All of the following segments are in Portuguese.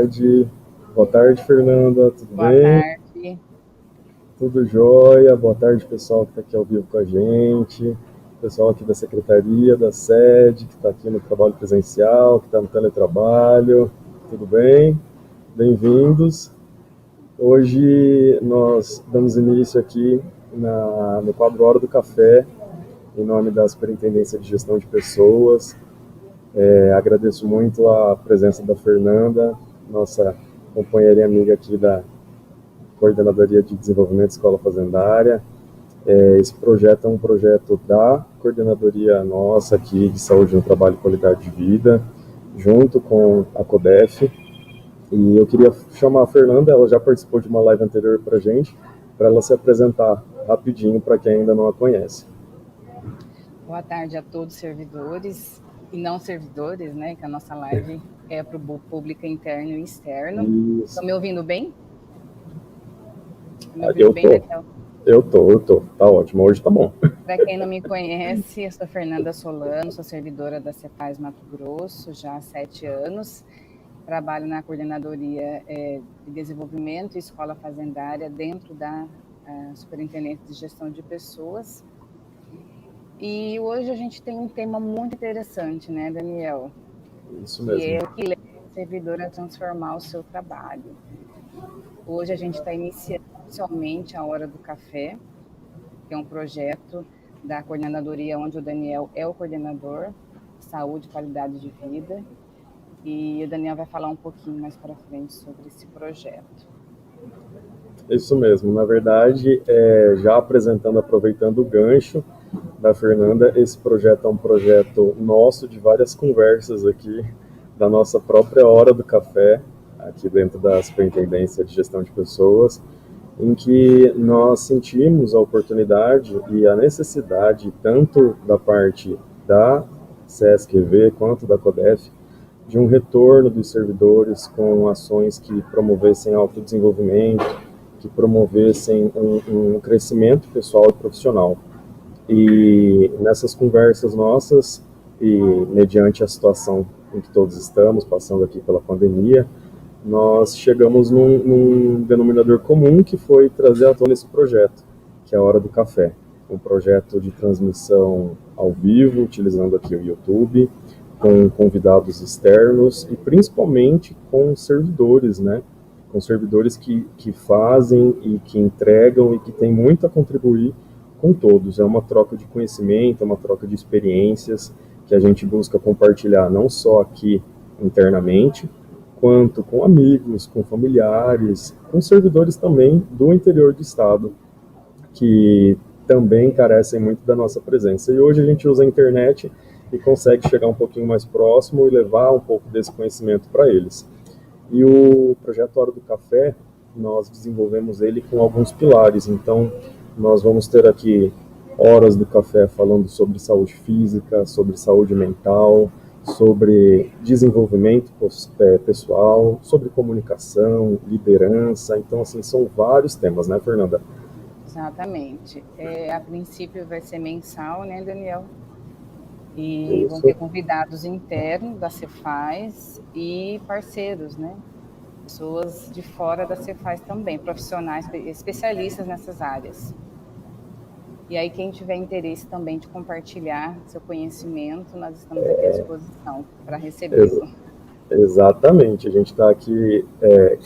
tarde. Boa tarde, Fernanda. Tudo Boa bem? tarde. Tudo jóia. Boa tarde, pessoal que está aqui ao vivo com a gente. Pessoal aqui da secretaria, da sede, que está aqui no trabalho presencial, que está no teletrabalho. Tudo bem? Bem-vindos. Hoje nós damos início aqui no quadro Hora do Café, em nome da Superintendência de Gestão de Pessoas. Agradeço muito a presença da Fernanda, nossa companheira e amiga aqui da Coordenadoria de Desenvolvimento Escola Fazendária. Esse projeto é um projeto da coordenadoria nossa aqui de Saúde no Trabalho e Qualidade de Vida, junto com a CODEF. E eu queria chamar a Fernanda, ela já participou de uma live anterior para a gente, para ela se apresentar rapidinho para quem ainda não a conhece. Boa tarde a todos os servidores e não servidores, né? Que a nossa live é para o público interno e externo. Isso. Estão me ouvindo bem? Estão me Ah, ouvindo bem, Daniel? eu tô. Tá ótimo, hoje tá bom. Para quem não me conhece, eu sou Fernanda Solano, sou servidora da Cefaz Mato Grosso já há 7 anos. Trabalho na coordenadoria de desenvolvimento e escola fazendária dentro da Superintendência de Gestão de Pessoas. E hoje a gente tem um tema muito interessante, né, Daniel? Isso Que mesmo. é o que leva o servidor a transformar o seu trabalho. Hoje a gente está iniciando oficialmente a Hora do Café, que é um projeto da coordenadoria onde o Daniel é o coordenador, saúde e qualidade de vida, e o Daniel vai falar um pouquinho mais para frente sobre esse projeto. Isso mesmo. Na verdade, já apresentando, aproveitando o gancho da Fernanda, esse projeto é um projeto nosso, de várias conversas aqui, da nossa própria Hora do Café, aqui dentro da Superintendência de Gestão de Pessoas, em que nós sentimos a oportunidade e a necessidade, tanto da parte da CSQV quanto da CODEF, de um retorno dos servidores com ações que promovessem autodesenvolvimento, que promovessem um crescimento pessoal e profissional. E nessas conversas nossas, e mediante a situação em que todos estamos, passando aqui pela pandemia, nós chegamos num denominador comum que foi trazer à tona esse projeto, que é a Hora do Café. Um projeto de transmissão ao vivo, utilizando aqui o YouTube, com convidados externos e principalmente com servidores, né? Com servidores que fazem e que entregam e que têm muito a contribuir com todos. É uma troca de conhecimento, é uma troca de experiências que a gente busca compartilhar não só aqui internamente, quanto com amigos, com familiares, com servidores também do interior do estado, que também carecem muito da nossa presença. E hoje a gente usa a internet e consegue chegar um pouquinho mais próximo e levar um pouco desse conhecimento para eles. E o projeto Hora do Café, nós desenvolvemos ele com alguns pilares. Então, nós vamos ter aqui horas do café falando sobre saúde física, sobre saúde mental, sobre desenvolvimento pessoal, sobre comunicação, liderança. Então, assim, são vários temas, né, Fernanda? Exatamente. A princípio vai ser mensal, né, Daniel? E vão Isso, ter convidados internos da Cefaz e parceiros, né? Pessoas de fora da Cefaz também, profissionais, especialistas nessas áreas. E aí, quem tiver interesse também de compartilhar seu conhecimento, nós estamos aqui à disposição para ex recebê-lo. exatamente. A gente está aqui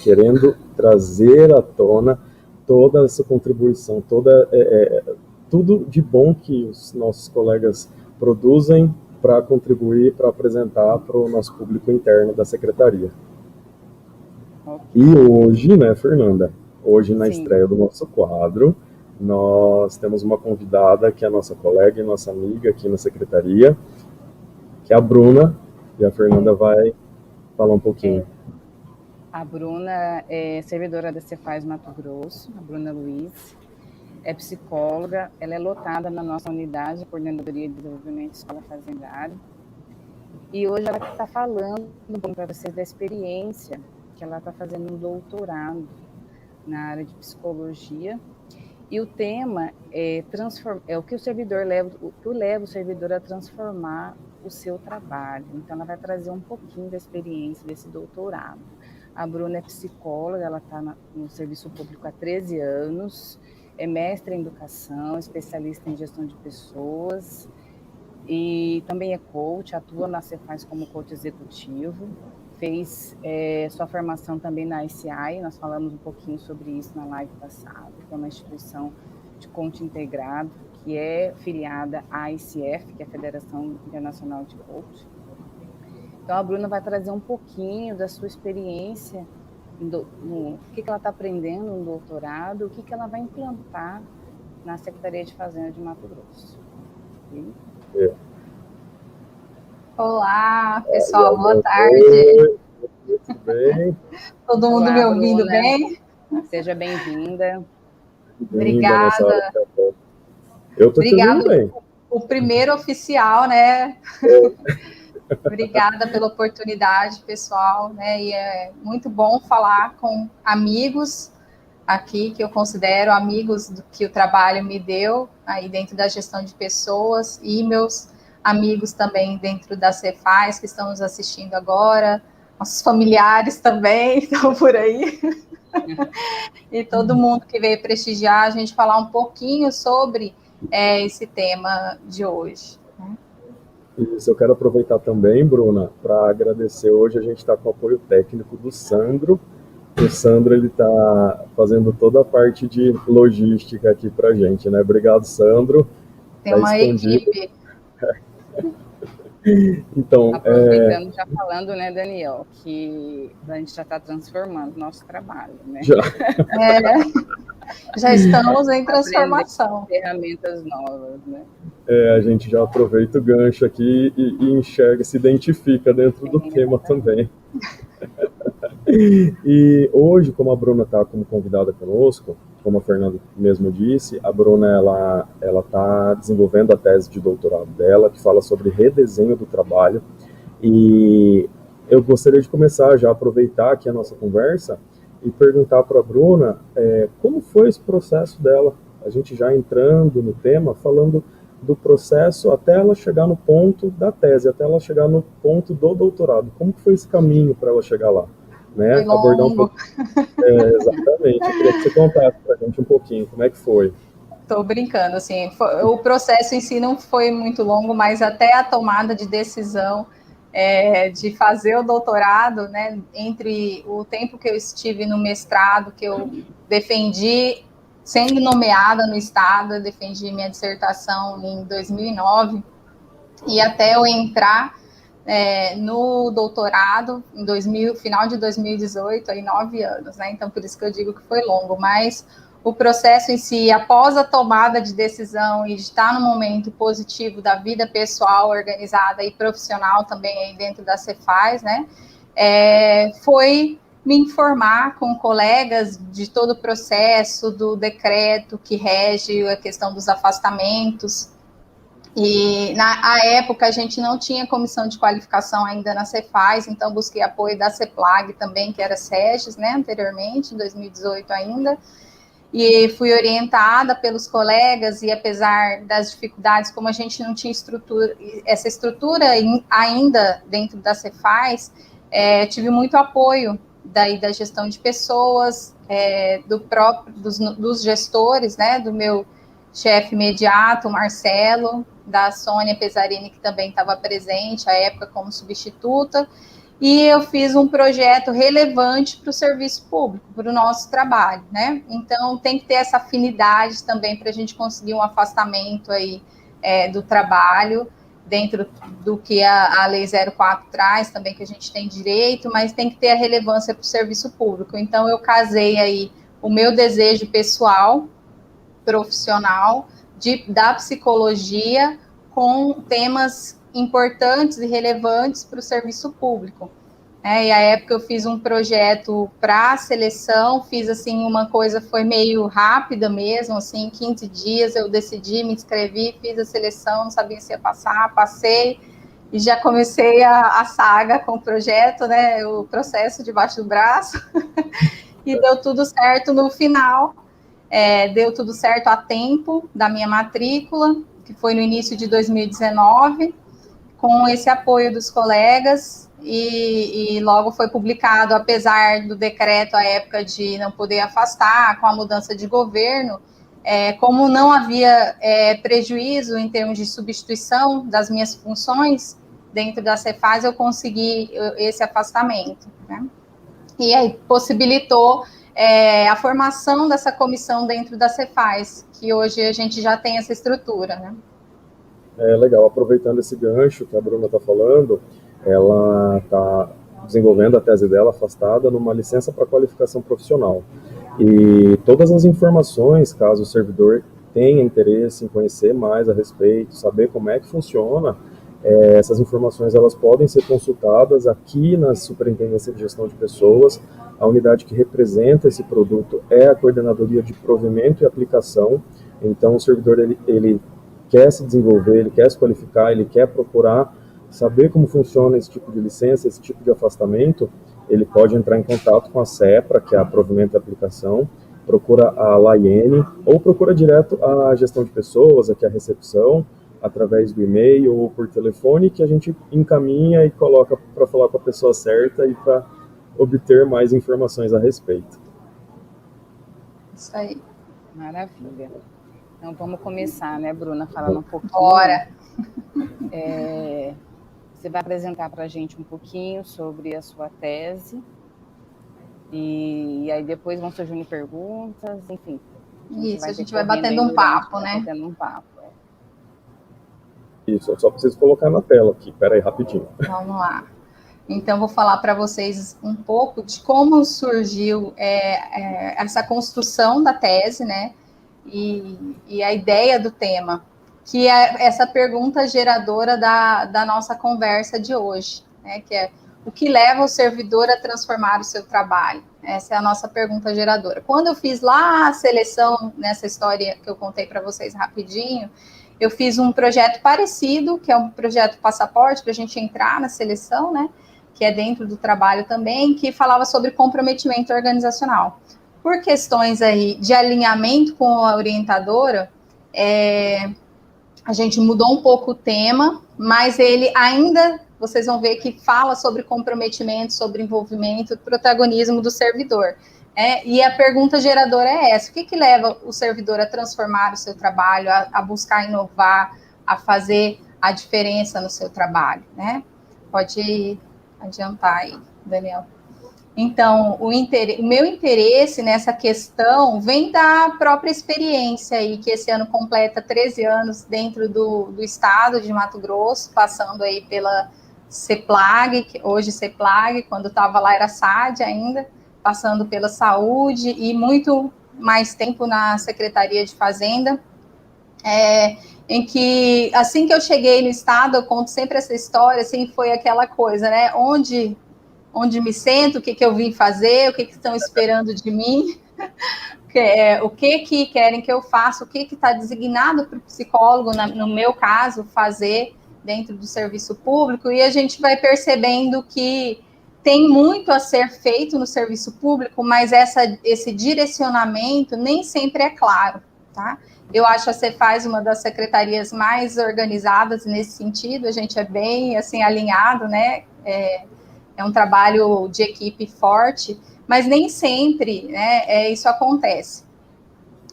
querendo trazer à tona toda essa contribuição, tudo de bom que os nossos colegas produzem para contribuir, para apresentar para o nosso público interno da secretaria. Ok. E hoje, né, Fernanda, hoje na Sim. estreia do nosso quadro, nós temos uma convidada que é a nossa colega e nossa amiga aqui na secretaria, que é a Bruna, e a Fernanda vai falar um pouquinho. A Bruna é servidora da Cefaz Mato Grosso, a Bruna Luiz, é psicóloga, ela é lotada na nossa unidade de coordenadoria de desenvolvimento de escola fazendária. E hoje ela está falando para vocês da experiência que ela está fazendo um doutorado na área de psicologia. E o tema é o que o servidor leva, o que leva o servidor a transformar o seu trabalho. Então, ela vai trazer um pouquinho da experiência desse doutorado. A Bruna é psicóloga, ela está no serviço público há 13 anos, é mestre em educação, especialista em gestão de pessoas e também é coach, atua na Cefaz como coach executivo, fez sua formação também na ICI, nós falamos um pouquinho sobre isso na live passada, que é uma instituição de coach integrado, que é filiada à ICF, que é a Federação Internacional de Coach. Então, a Bruna vai trazer um pouquinho da sua experiência, o que ela está aprendendo no doutorado, o que ela vai implantar na Secretaria de Fazenda de Mato Grosso. Olá, pessoal, boa tarde. Tudo bem? Todo mundo me ouvindo bem? Seja bem-vinda. Obrigada. Eu estou te ouvindo bem. O primeiro oficial, né? Obrigada pela oportunidade, pessoal, né? E é muito bom falar com amigos aqui, que eu considero amigos do que o trabalho me deu aí dentro da gestão de pessoas, e meus amigos também dentro da Cefaz, que estão nos assistindo agora, nossos familiares também estão por aí, e todo mundo que veio prestigiar, a gente falar um pouquinho sobre esse tema de hoje. Isso, eu quero aproveitar também, Bruna, para agradecer. Hoje a gente está com o apoio técnico do Sandro. O Sandro, ele está fazendo toda a parte de logística aqui para a gente, né? Obrigado, Sandro. Tem uma equipe. Então, aproveitando, já falando, né, Daniel, que a gente já está transformando o nosso trabalho, né? Já estamos em transformação. Ferramentas novas, né? A gente já aproveita o gancho aqui e enxerga, se identifica dentro do tema também. E hoje, como a Bruna está como convidada conosco, como a Fernanda mesmo disse, a Bruna ela está desenvolvendo a tese de doutorado dela, que fala sobre redesenho do trabalho. E eu gostaria de começar já a aproveitar aqui a nossa conversa e perguntar para a Bruna como foi esse processo dela, a gente já entrando no tema, falando do processo até ela chegar no ponto da tese, até ela chegar no ponto do doutorado. Como foi esse caminho para ela chegar lá? Né? Abordar um pouco. Exatamente. Eu queria que você contasse para a gente um pouquinho como é que foi. Estou brincando, assim, o processo em si não foi muito longo, mas até a tomada de decisão de fazer o doutorado, né, entre o tempo que eu estive no mestrado, que eu defendi, sendo nomeada no estado, eu defendi minha dissertação em 2009, e até eu entrar no doutorado, em final de 2018, aí 9 anos, né? Então, por isso que eu digo que foi longo, mas o processo em si, após a tomada de decisão e de estar no momento positivo da vida pessoal, organizada e profissional também aí dentro da Cefaz, né? Foi me informar com colegas de todo o processo, do decreto que rege a questão dos afastamentos. E na época a gente não tinha comissão de qualificação ainda na Cefaz, então busquei apoio da CEPLAG também, que era SEGES, né, anteriormente, em 2018 ainda, e fui orientada pelos colegas, e apesar das dificuldades, como a gente não tinha essa estrutura ainda dentro da Cefaz, tive muito apoio da gestão de pessoas, dos gestores, né, do meu chefe imediato, Marcelo, da Sônia Pesarini, que também estava presente à época como substituta, e eu fiz um projeto relevante para o serviço público, para o nosso trabalho, né? Então, tem que ter essa afinidade também para a gente conseguir um afastamento aí do trabalho, dentro do que a Lei 04 traz também, que a gente tem direito, mas tem que ter a relevância para o serviço público. Então, eu casei aí o meu desejo pessoal, profissional, da psicologia com temas importantes e relevantes para o serviço público. E à época eu fiz um projeto para a seleção, fiz assim uma coisa, foi meio rápida mesmo, assim, 15 dias eu decidi, me inscrevi, fiz a seleção, não sabia se ia passar, passei, e já comecei a saga com o projeto, né, o processo debaixo do braço, e deu tudo certo no final. Deu tudo certo a tempo da minha matrícula, que foi no início de 2019, com esse apoio dos colegas, e logo foi publicado, apesar do decreto à época de não poder afastar, com a mudança de governo, como não havia prejuízo em termos de substituição das minhas funções dentro da Cefaz, eu consegui esse afastamento, né? E aí possibilitou a formação dessa comissão dentro da Cefaz, que hoje a gente já tem essa estrutura, né? Legal, aproveitando esse gancho que a Bruna está falando, ela está desenvolvendo a tese dela afastada numa licença para qualificação profissional. E todas as informações, caso o servidor tenha interesse em conhecer mais a respeito, saber como é que funciona, essas informações elas podem ser consultadas aqui na Superintendência de Gestão de Pessoas. A unidade que representa esse produto é a Coordenadoria de Provimento e Aplicação. Então, o servidor ele quer se desenvolver, ele quer se qualificar, ele quer procurar saber como funciona esse tipo de licença, esse tipo de afastamento, ele pode entrar em contato com a CEPRA, que é a Provimento e Aplicação, procura a Laiene, ou procura direto a Gestão de Pessoas, aqui a recepção, através do e-mail ou por telefone, que a gente encaminha e coloca para falar com a pessoa certa e para obter mais informações a respeito. Isso aí. Maravilha. Então, vamos começar, né, Bruna, falando um pouquinho. Bora! Você vai apresentar para a gente um pouquinho sobre a sua tese, e aí depois vão surgindo perguntas, enfim. A gente vai batendo um papo, né? Batendo um papo, Isso, eu só preciso colocar na tela aqui, peraí, rapidinho. Vamos lá. Então, vou falar para vocês um pouco de como surgiu essa construção da tese, né? E a ideia do tema, que é essa pergunta geradora da nossa conversa de hoje, né? Que é: o que leva o servidor a transformar o seu trabalho? Essa é a nossa pergunta geradora. Quando eu fiz lá a seleção, nessa história que eu contei para vocês rapidinho, eu fiz um projeto parecido, que é um projeto passaporte, para a gente entrar na seleção, né? Que é dentro do trabalho também, que falava sobre comprometimento organizacional. Por questões aí de alinhamento com a orientadora, a gente mudou um pouco o tema, mas ele ainda, vocês vão ver que fala sobre comprometimento, sobre envolvimento, protagonismo do servidor. E a pergunta geradora é essa: o que leva o servidor a transformar o seu trabalho, a buscar inovar, a fazer a diferença no seu trabalho, né? Pode adiantar aí, Daniel. Então, o meu interesse nessa questão vem da própria experiência aí, que esse ano completa 13 anos dentro do estado de Mato Grosso, passando aí pela CEPLAG, que hoje CEPLAG, quando estava lá era SAD ainda, passando pela saúde e muito mais tempo na Secretaria de Fazenda, em que, assim que eu cheguei no estado, eu conto sempre essa história, assim, foi aquela coisa, né, onde me sento, o que eu vim fazer, o que estão esperando de mim, o que querem que eu faça, o que está designado para o psicólogo, no meu caso, fazer dentro do serviço público, e a gente vai percebendo que tem muito a ser feito no serviço público, mas esse direcionamento nem sempre é claro, tá? Eu acho a Cefaz uma das secretarias mais organizadas nesse sentido, a gente é bem, assim, alinhado, né? É um trabalho de equipe forte, mas nem sempre, né, isso acontece.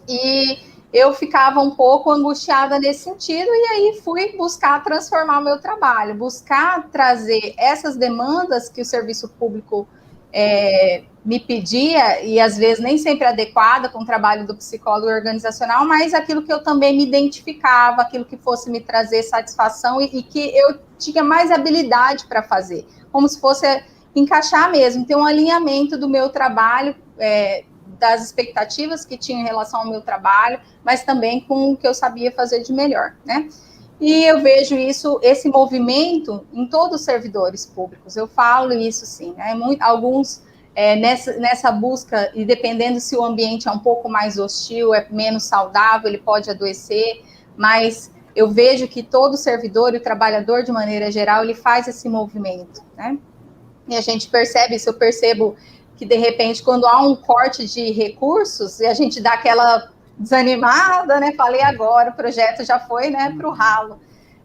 E eu ficava um pouco angustiada nesse sentido, e aí fui buscar transformar o meu trabalho, buscar trazer essas demandas que o serviço público me pedia, e às vezes nem sempre adequada com o trabalho do psicólogo organizacional, mas aquilo que eu também me identificava, aquilo que fosse me trazer satisfação e que eu tinha mais habilidade para fazer, como se fosse encaixar mesmo, ter um alinhamento do meu trabalho, das expectativas que tinha em relação ao meu trabalho, mas também com o que eu sabia fazer de melhor, né? E eu vejo esse movimento em todos os servidores públicos, eu falo isso sim, né? Alguns nessa busca, e dependendo se o ambiente é um pouco mais hostil, é menos saudável, ele pode adoecer, mas eu vejo que todo servidor e o trabalhador, de maneira geral, ele faz esse movimento, né? E a gente percebe isso, eu percebo que, de repente, quando há um corte de recursos, e a gente dá aquela desanimada, né? Falei agora, o projeto já foi, né, para o ralo.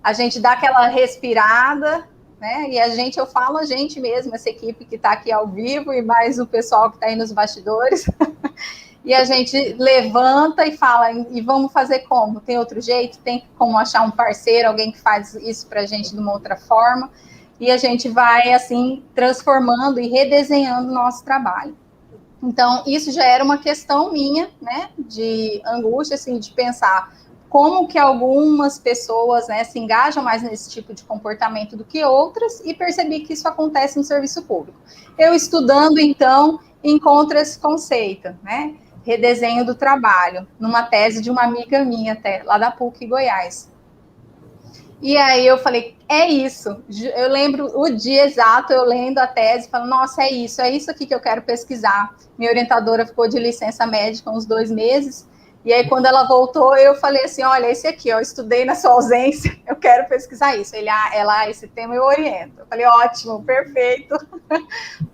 A gente dá aquela respirada, né? E eu falo a gente mesmo, essa equipe que está aqui ao vivo e mais o pessoal que está aí nos bastidores. E a gente levanta e fala, e vamos fazer como? Tem outro jeito? Tem como achar um parceiro, alguém que faz isso para a gente de uma outra forma? E a gente vai, assim, transformando e redesenhando o nosso trabalho. Então, isso já era uma questão minha, né, de angústia, assim, de pensar como que algumas pessoas, né, se engajam mais nesse tipo de comportamento do que outras, e percebi que isso acontece no serviço público. Eu estudando, então, encontro esse conceito, né, redesenho do trabalho, numa tese de uma amiga minha até, lá da PUC Goiás. E aí eu falei, é isso. Eu lembro o dia exato, eu lendo a tese, falando, nossa, é isso aqui que eu quero pesquisar. Minha orientadora ficou de licença médica uns 2 meses, e aí quando ela voltou, eu falei assim, olha, esse aqui, eu estudei na sua ausência, eu quero pesquisar isso. Esse tema eu oriento. Eu falei, ótimo, perfeito,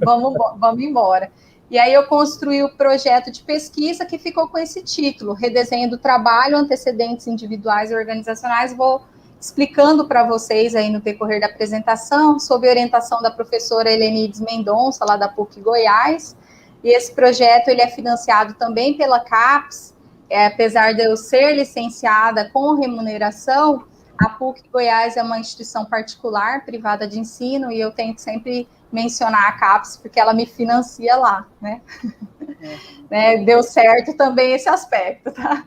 vamos embora. E aí eu construí o projeto de pesquisa que ficou com esse título, Redesenho do Trabalho, Antecedentes Individuais e Organizacionais. Vou explicando para vocês aí no decorrer da apresentação, sob orientação da professora Helenides Mendonça, lá da PUC Goiás. E esse projeto ele é financiado também pela CAPES, apesar de eu ser licenciada com remuneração, a PUC Goiás é uma instituição particular, privada de ensino, e eu tenho que sempre mencionar a CAPES, porque ela me financia lá, né? Né? Deu certo também esse aspecto, tá?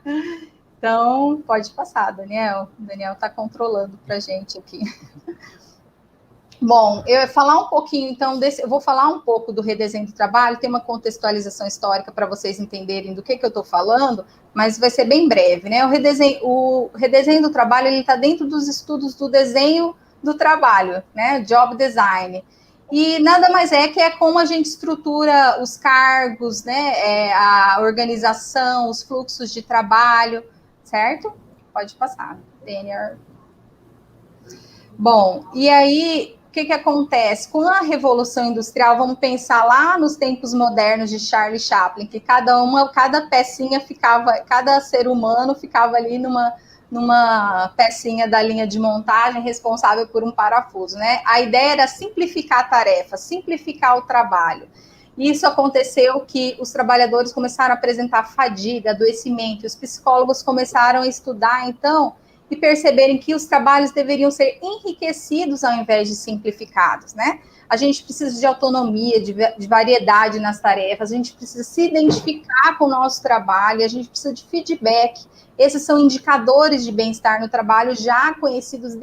Então, pode passar, Daniel. O Daniel está controlando para a gente aqui. Bom, eu ia falar um pouquinho, então, eu vou falar um pouco do redesenho do trabalho, tem uma contextualização histórica para vocês entenderem do que eu estou falando, mas vai ser bem breve, né? O redesenho do trabalho, ele está dentro dos estudos do desenho do trabalho, né? Job design. E nada mais que é como a gente estrutura os cargos, né? A organização, os fluxos de trabalho, certo? Pode passar, Daniel. Bom, e aí, o que acontece? Com a Revolução Industrial, vamos pensar lá nos tempos modernos de Charlie Chaplin, que cada pecinha ficava, cada ser humano ficava ali numa pecinha da linha de montagem responsável por um parafuso, né? A ideia era simplificar a tarefa, simplificar o trabalho. Isso aconteceu que os trabalhadores começaram a apresentar fadiga, adoecimento, e os psicólogos começaram a estudar, então, e perceberem que os trabalhos deveriam ser enriquecidos ao invés de simplificados, né? A gente precisa de autonomia, de variedade nas tarefas, a gente precisa se identificar com o nosso trabalho, a gente precisa de feedback. Esses são indicadores de bem-estar no trabalho já conhecidos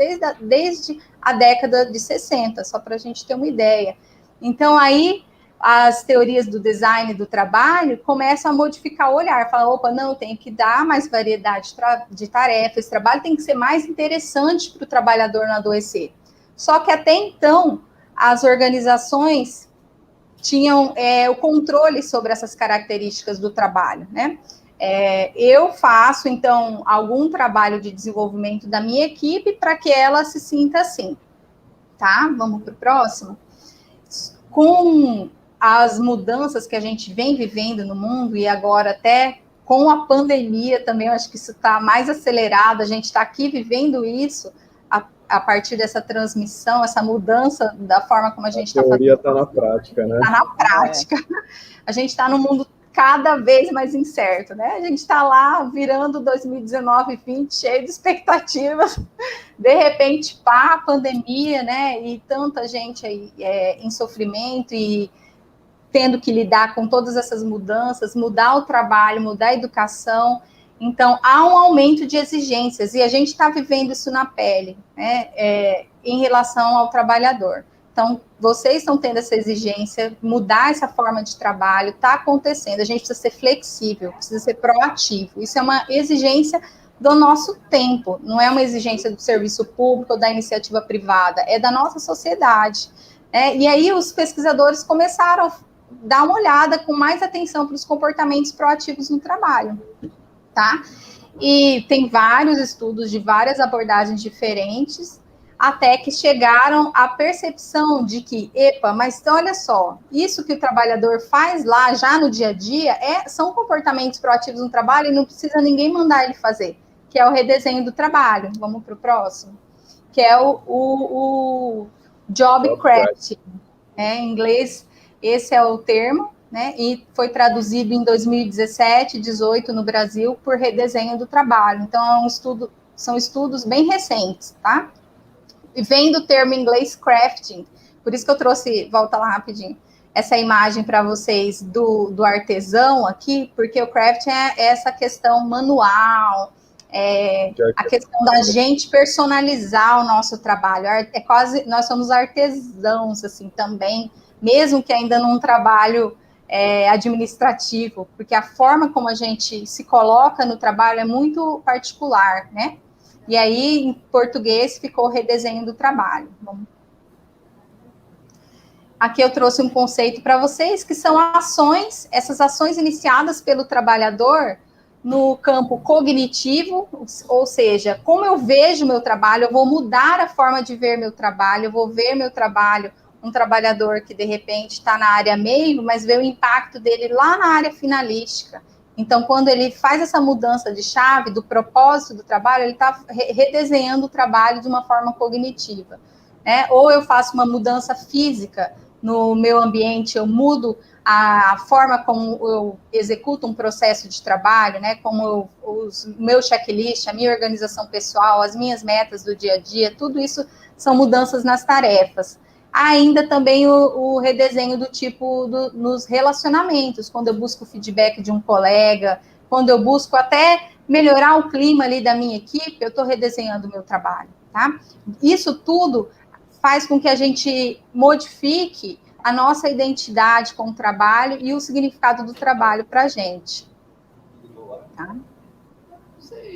desde a década de 60, só para a gente ter uma ideia. Então, aí, as teorias do design do trabalho começam a modificar o olhar, falam, opa, não, tem que dar mais variedade de tarefas, esse trabalho tem que ser mais interessante para o trabalhador não adoecer. Só que até então, as organizações tinham o controle sobre essas características do trabalho, né? Eu faço, então, algum trabalho de desenvolvimento da minha equipe para que ela se sinta assim, tá? Vamos para o próximo. Com as mudanças que a gente vem vivendo no mundo, e agora até com a pandemia também, eu acho que isso está mais acelerado, a gente está aqui vivendo isso, a partir dessa transmissão, essa mudança da forma como a gente está fazendo. A teoria está na prática, né? Está na prática. A gente está num mundo cada vez mais incerto, né? A gente está lá virando 2019 e 2020 cheio de expectativas. De repente, pá, a pandemia, né? E tanta gente aí em sofrimento e tendo que lidar com todas essas mudanças, mudar o trabalho, mudar a educação. Então, há um aumento de exigências, e a gente está vivendo isso na pele, né, em relação ao trabalhador. Então, vocês estão tendo essa exigência, mudar essa forma de trabalho, está acontecendo, a gente precisa ser flexível, precisa ser proativo, isso é uma exigência do nosso tempo, não é uma exigência do serviço público ou da iniciativa privada, é da nossa sociedade. E aí os pesquisadores começaram a dar uma olhada com mais atenção para os comportamentos proativos no trabalho, tá? E tem vários estudos de várias abordagens diferentes, até que chegaram à percepção de que, mas olha só, isso que o trabalhador faz lá, já no dia a dia, são comportamentos proativos no trabalho e não precisa ninguém mandar ele fazer, que é o redesenho do trabalho. Vamos para o próximo. Que é Job crafting, né? Em inglês, esse é o termo, né? E foi traduzido em 2017, 18 no Brasil por redesenho do trabalho. Então, são estudos bem recentes, tá? E vem do termo em inglês crafting. Por isso que eu trouxe, volta lá rapidinho, essa imagem para vocês do artesão aqui, porque o crafting é essa questão manual, a questão da gente personalizar o nosso trabalho. É quase, nós somos artesãos, assim, também, mesmo que ainda num trabalho administrativo, porque a forma como a gente se coloca no trabalho é muito particular, né? E aí, em português, ficou redesenho do trabalho. Aqui eu trouxe um conceito para vocês, que são ações, essas ações iniciadas pelo trabalhador no campo cognitivo, ou seja, como eu vejo meu trabalho, eu vou mudar a forma de ver meu trabalho, eu vou ver meu trabalho, um trabalhador que, de repente, está na área meio, mas vê o impacto dele lá na área finalística. Então, quando ele faz essa mudança de chave, do propósito do trabalho, ele está redesenhando o trabalho de uma forma cognitiva, né? Ou eu faço uma mudança física no meu ambiente, eu mudo a forma como eu executo um processo de trabalho, né? Como o meu checklist, a minha organização pessoal, as minhas metas do dia a dia, tudo isso são mudanças nas tarefas. Há ainda também o redesenho do tipo nos relacionamentos, quando eu busco o feedback de um colega, quando eu busco até melhorar o clima ali da minha equipe, eu estou redesenhando o meu trabalho, tá? Isso tudo faz com que a gente modifique a nossa identidade com o trabalho e o significado do trabalho para a gente. Tá?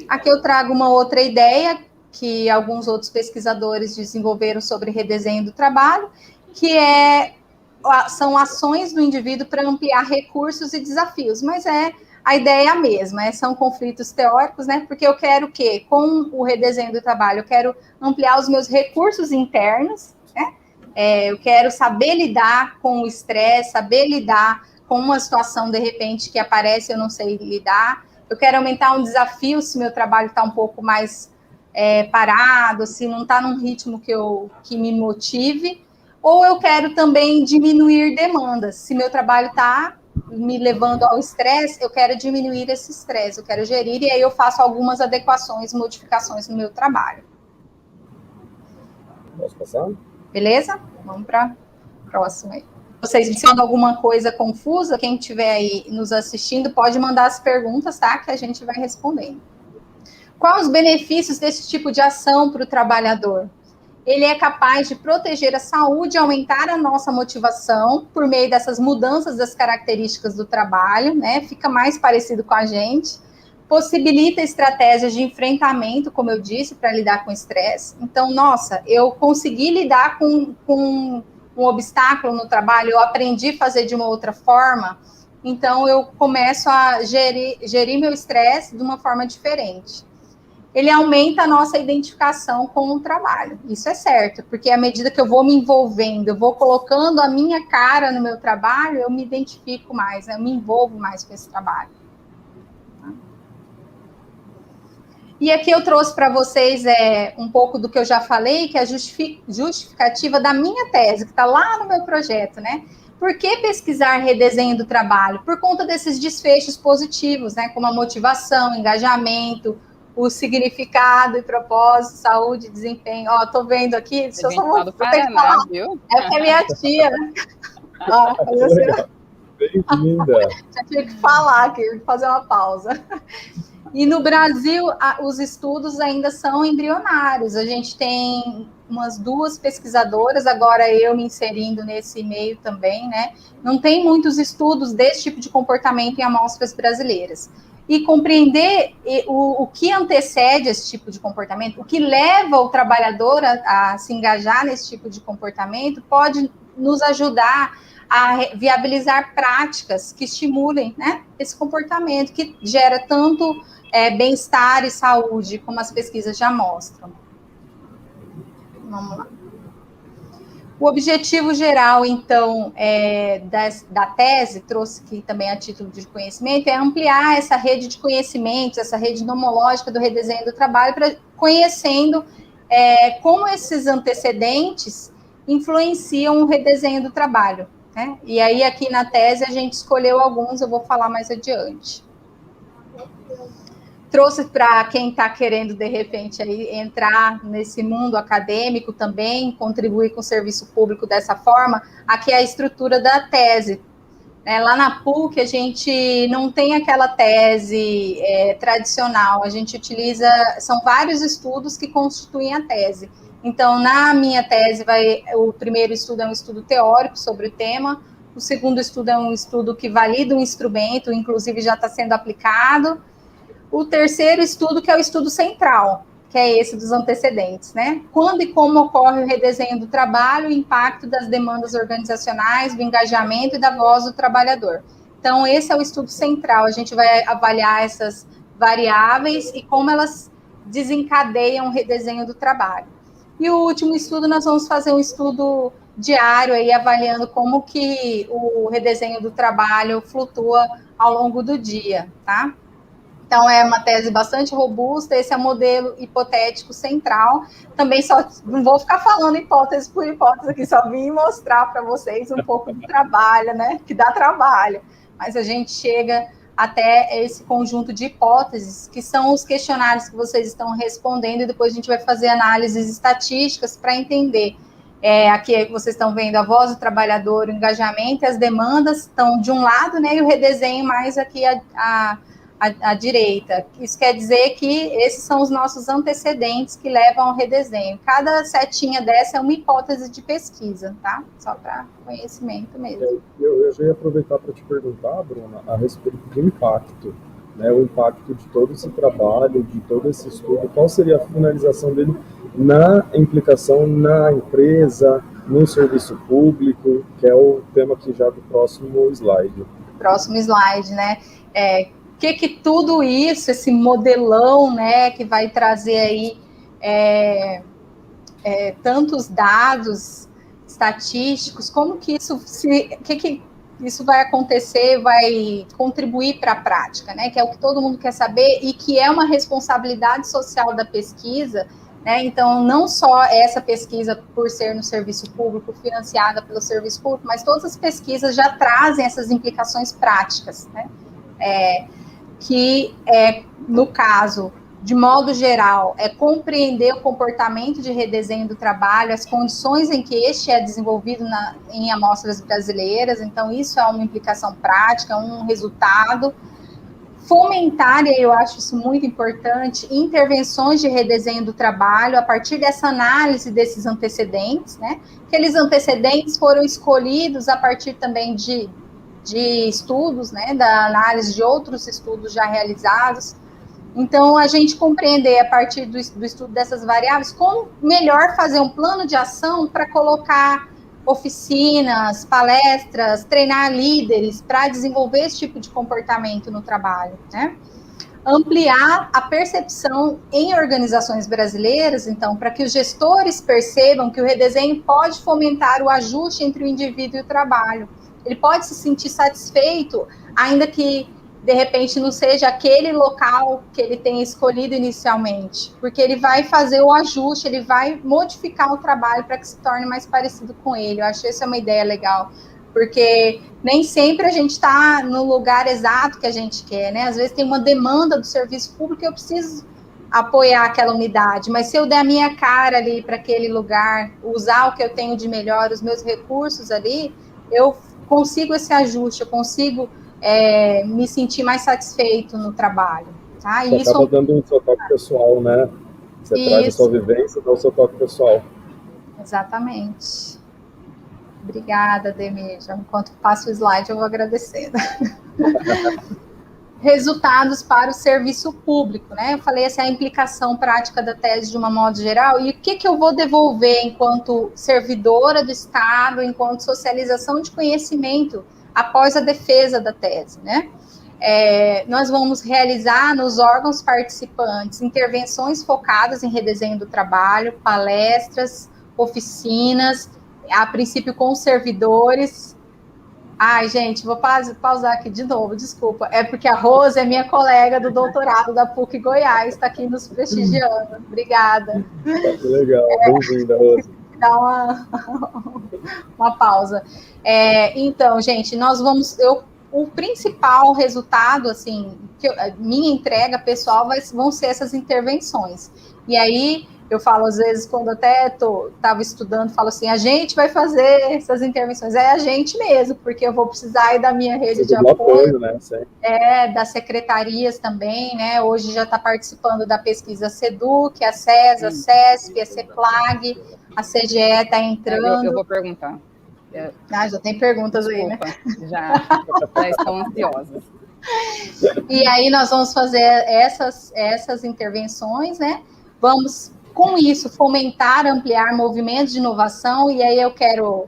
Aqui eu trago uma outra ideia que alguns outros pesquisadores desenvolveram sobre redesenho do trabalho, que são ações do indivíduo para ampliar recursos e desafios, mas a ideia é a mesma, são conflitos teóricos, né? Porque eu quero o quê? Com o redesenho do trabalho, eu quero ampliar os meus recursos internos, né? Eu quero saber lidar com o estresse, saber lidar com uma situação, de repente, que aparece e eu não sei lidar. Eu quero aumentar um desafio se meu trabalho está um pouco mais parado, se não está num ritmo que me motive. Ou eu quero também diminuir demandas. Se meu trabalho está me levando ao estresse, eu quero diminuir esse estresse, eu quero gerir, e aí eu faço algumas adequações, modificações no meu trabalho. Posso passar? Beleza? Vamos para a próxima aí. Vocês mencionam alguma coisa confusa? Quem estiver aí nos assistindo pode mandar as perguntas, tá? Que a gente vai respondendo. Quais os benefícios desse tipo de ação para o trabalhador? Ele é capaz de proteger a saúde e aumentar a nossa motivação por meio dessas mudanças das características do trabalho, né? Fica mais parecido com a gente. Possibilita estratégias de enfrentamento, como eu disse, para lidar com o estresse. Então, nossa, eu consegui lidar com um obstáculo no trabalho, eu aprendi a fazer de uma outra forma, então eu começo a gerir meu estresse de uma forma diferente. Ele aumenta a nossa identificação com o trabalho, isso é certo, porque à medida que eu vou me envolvendo, eu vou colocando a minha cara no meu trabalho, eu me identifico mais, né? Eu me envolvo mais com esse trabalho. E aqui eu trouxe para vocês um pouco do que eu já falei, que é a justificativa da minha tese, que está lá no meu projeto, né? Por que pesquisar redesenho do trabalho? Por conta desses desfechos positivos, né? Como a motivação, engajamento, o significado e propósito, saúde, desempenho. Ó, tô vendo aqui, deixa eu só vou ter que falar. Viu? É porque é minha tia. Ó, bem-vinda. Já tive que falar aqui, fazer uma pausa. E no Brasil, os estudos ainda são embrionários. A gente tem umas 2 pesquisadoras, agora eu me inserindo nesse meio também, né? Não tem muitos estudos desse tipo de comportamento em amostras brasileiras. E compreender o que antecede esse tipo de comportamento, o que leva o trabalhador a se engajar nesse tipo de comportamento, pode nos ajudar a viabilizar práticas que estimulem, né, esse comportamento, que gera tanto bem-estar e saúde, como as pesquisas já mostram. Vamos lá. O objetivo geral, então, da tese, trouxe aqui também a título de conhecimento, é ampliar essa rede de conhecimentos, essa rede nomológica do redesenho do trabalho, conhecendo como esses antecedentes influenciam o redesenho do trabalho, né? E aí, aqui na tese, a gente escolheu alguns, eu vou falar mais adiante. Trouxe para quem está querendo, de repente, aí, entrar nesse mundo acadêmico também, contribuir com o serviço público dessa forma, aqui é a estrutura da tese. Lá na PUC, a gente não tem aquela tese tradicional, a gente utiliza, são vários estudos que constituem a tese. Então, na minha tese, o primeiro estudo é um estudo teórico sobre o tema, o segundo estudo é um estudo que valida um instrumento, inclusive já está sendo aplicado, o terceiro estudo, que é o estudo central, que é esse dos antecedentes, né? Quando e como ocorre o redesenho do trabalho, o impacto das demandas organizacionais, do engajamento e da voz do trabalhador. Então, esse é o estudo central, a gente vai avaliar essas variáveis e como elas desencadeiam o redesenho do trabalho. E o último estudo, nós vamos fazer um estudo diário, aí, avaliando como que o redesenho do trabalho flutua ao longo do dia, tá? Então, é uma tese bastante robusta, esse é o modelo hipotético central. Também só não vou ficar falando hipótese por hipótese aqui, só vim mostrar para vocês um pouco do trabalho, né? Que dá trabalho. Mas a gente chega até esse conjunto de hipóteses, que são os questionários que vocês estão respondendo, e depois a gente vai fazer análises estatísticas para entender. Aqui vocês estão vendo a voz do trabalhador, o engajamento e as demandas estão de um lado, né? E o redesenho mais aqui à direita. Isso quer dizer que esses são os nossos antecedentes que levam ao redesenho. Cada setinha dessa é uma hipótese de pesquisa, tá? Só para conhecimento mesmo. Eu já ia aproveitar para te perguntar, Bruna, a respeito do impacto, né? O impacto de todo esse trabalho, de todo esse estudo, qual seria a finalização dele na implicação na empresa, no serviço público, que é o tema aqui já do próximo slide. Próximo slide, né? Que tudo isso, esse modelão, né, que vai trazer aí tantos dados estatísticos, como que isso isso vai acontecer, vai contribuir para a prática, né, que é o que todo mundo quer saber e que é uma responsabilidade social da pesquisa, né? Então, não só essa pesquisa por ser no serviço público, financiada pelo serviço público, mas todas as pesquisas já trazem essas implicações práticas, né? Que no caso, de modo geral, compreender o comportamento de redesenho do trabalho, as condições em que este é desenvolvido em amostras brasileiras. Então, isso é uma implicação prática, um resultado. Fomentar, e eu acho isso muito importante, intervenções de redesenho do trabalho a partir dessa análise desses antecedentes, né? Aqueles antecedentes foram escolhidos a partir também de estudos, né, da análise de outros estudos já realizados. Então, a gente compreender, a partir do estudo dessas variáveis, como melhor fazer um plano de ação para colocar oficinas, palestras, treinar líderes para desenvolver esse tipo de comportamento no trabalho, né? Ampliar a percepção em organizações brasileiras, então, para que os gestores percebam que o redesenho pode fomentar o ajuste entre o indivíduo e o trabalho. Ele pode se sentir satisfeito, ainda que, de repente, não seja aquele local que ele tenha escolhido inicialmente, porque ele vai fazer o ajuste, ele vai modificar o trabalho para que se torne mais parecido com ele. Eu acho que essa é uma ideia legal, porque nem sempre a gente está no lugar exato que a gente quer, né? Às vezes tem uma demanda do serviço público e eu preciso apoiar aquela unidade, mas se eu der a minha cara ali para aquele lugar, usar o que eu tenho de melhor, os meus recursos ali, eu consigo esse ajuste, eu consigo me sentir mais satisfeito no trabalho. Tá? Você acaba dando um seu toque pessoal, né? Você traz a sua vivência, dá o seu toque pessoal. Exatamente. Obrigada, Demir. Enquanto passo o slide, eu vou agradecendo. Resultados para o serviço público, né? Eu falei essa é a implicação prática da tese de uma modo geral, e o que eu vou devolver enquanto servidora do Estado, enquanto socialização de conhecimento após a defesa da tese, né? Nós vamos realizar nos órgãos participantes intervenções focadas em redesenho do trabalho, palestras, oficinas, a princípio com os servidores. Ai, gente, vou pausar aqui de novo, desculpa. É porque a Rose é minha colega do doutorado da PUC Goiás, está aqui nos prestigiando. Obrigada. Que legal, bem-vinda, Rose. dar uma pausa. Então, gente, nós vamos... o principal resultado, assim, minha entrega pessoal vão ser essas intervenções. E aí, eu falo, às vezes, quando até estava estudando, falo assim, a gente vai fazer essas intervenções. É a gente mesmo, porque eu vou precisar aí da minha rede de apoio, né? Das secretarias também, né? Hoje já está participando da pesquisa SEDUC, a SES, a CESP, a CEPLAG, a CGE está entrando. Eu vou perguntar. Já tem perguntas. Desculpa, aí, né? Já estão ansiosas. E aí nós vamos fazer essas intervenções, né? Vamos, com isso, fomentar, ampliar movimentos de inovação, e aí eu quero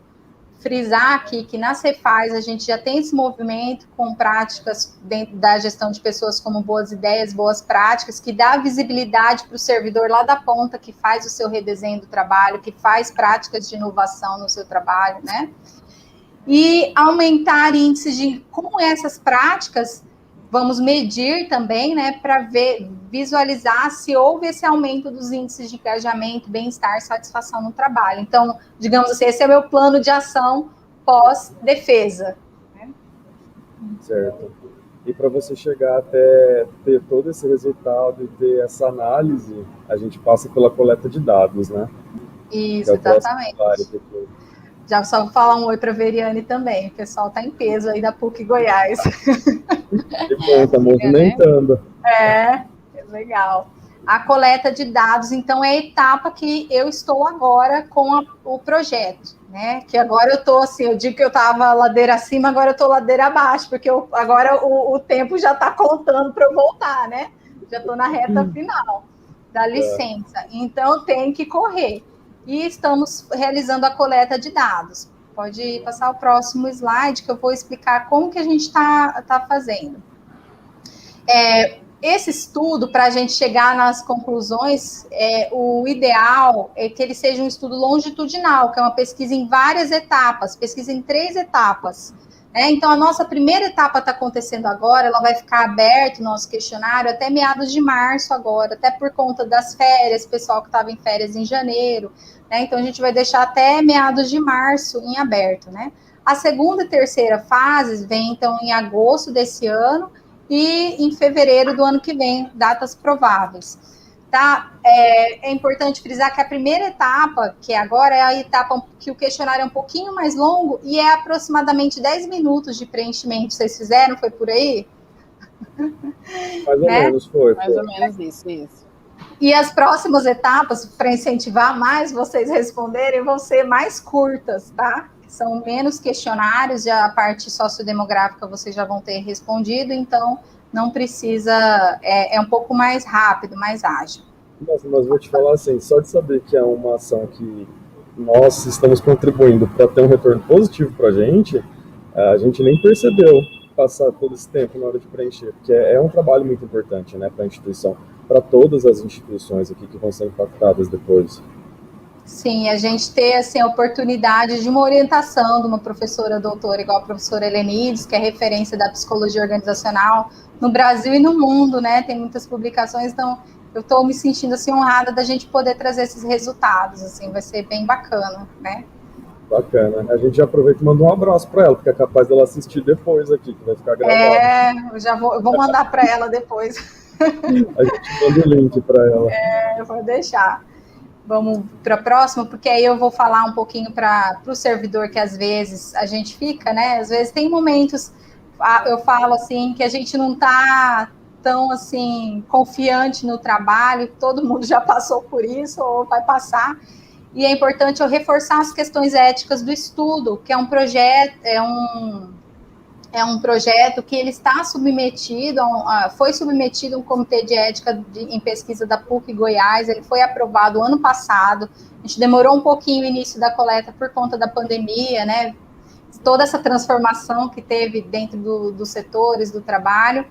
frisar aqui que na Cefaz a gente já tem esse movimento com práticas dentro da gestão de pessoas como boas ideias, boas práticas, que dá visibilidade para o servidor lá da ponta, que faz o seu redesenho do trabalho, que faz práticas de inovação no seu trabalho, né? E aumentar índices de como essas práticas vamos medir também, né, para visualizar se houve esse aumento dos índices de engajamento, bem-estar, satisfação no trabalho. Então, digamos assim, esse é o meu plano de ação pós-defesa. Né? Certo. E para você chegar até ter todo esse resultado e ter essa análise, a gente passa pela coleta de dados, né? Isso, exatamente. Já só vou falar um oi para a Veriane também. O pessoal está em peso aí da PUC Goiás. Que bom, está movimentando. Legal. A coleta de dados, então, é a etapa que eu estou agora com o projeto, né? Que agora eu estou assim, eu digo que eu estava ladeira acima, agora eu estou ladeira abaixo, porque agora o tempo já está contando para eu voltar, né? Já estou na reta final da licença. Então, tem que correr. E estamos realizando a coleta de dados. Pode passar o próximo slide, que eu vou explicar como que a gente está fazendo. Esse estudo, para a gente chegar nas conclusões, o ideal é que ele seja um estudo longitudinal, que é uma pesquisa em várias etapas, pesquisa em 3 etapas. Então, a nossa primeira etapa está acontecendo agora, ela vai ficar aberto, o nosso questionário, até meados de março agora, até por conta das férias, pessoal que estava em férias em janeiro, né? Então, a gente vai deixar até meados de março em aberto, né? A segunda e terceira fases vem, então, em agosto desse ano e em fevereiro do ano que vem, datas prováveis. Tá? É importante frisar que a primeira etapa, que agora é a etapa que o questionário é um pouquinho mais longo e é aproximadamente 10 minutos de preenchimento. Vocês fizeram? Foi por aí? Mais ou menos, foi. Mais ou menos isso. E as próximas etapas, para incentivar mais vocês responderem, vão ser mais curtas, tá? São menos questionários, já a parte sociodemográfica vocês já vão ter respondido, então não precisa, é um pouco mais rápido, mais ágil. Nossa, mas vou te falar assim, só de saber que é uma ação que nós estamos contribuindo para ter um retorno positivo para a gente nem percebeu passar todo esse tempo na hora de preencher, porque é um trabalho muito importante, né, para a instituição, para todas as instituições aqui que vão ser impactadas depois. Sim, a gente ter assim, a oportunidade de uma orientação de uma professora doutora, igual a professora Helenides, que é referência da psicologia organizacional no Brasil e no mundo, né? Tem muitas publicações, então eu estou me sentindo assim, honrada da gente poder trazer esses resultados, assim, vai ser bem bacana, né? Bacana. A gente já aproveita e manda um abraço para ela, porque é capaz dela assistir depois aqui, que vai ficar gravado. Eu vou mandar para ela depois. A gente manda o link para ela. Eu vou deixar. Vamos para a próxima, porque aí eu vou falar um pouquinho para o servidor que às vezes a gente fica, né? Às vezes tem momentos, eu falo assim, que a gente não está tão assim confiante no trabalho, todo mundo já passou por isso ou vai passar, e é importante eu reforçar as questões éticas do estudo, que é um projeto, é um projeto que ele está submetido, foi submetido a um comitê de ética em pesquisa da PUC Goiás, ele foi aprovado ano passado, a gente demorou um pouquinho o início da coleta por conta da pandemia, né, toda essa transformação que teve dentro dos setores do trabalho,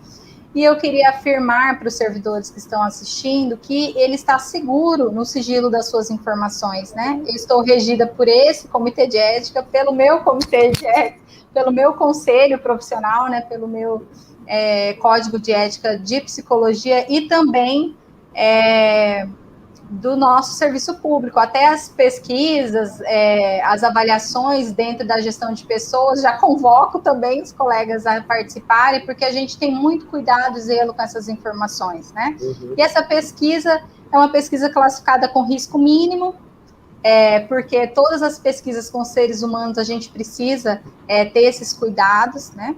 e eu queria afirmar para os servidores que estão assistindo que ele está seguro no sigilo das suas informações, né, eu estou regida por esse comitê de ética, pelo meu comitê de ética, pelo meu conselho profissional, né, pelo meu código de ética de psicologia e também do nosso serviço público, até as pesquisas, as avaliações dentro da gestão de pessoas, já convoco também os colegas a participarem, porque a gente tem muito cuidado e zelo com essas informações, né? Uhum. E essa pesquisa é uma pesquisa classificada com risco mínimo, porque todas as pesquisas com seres humanos a gente precisa ter esses cuidados, né?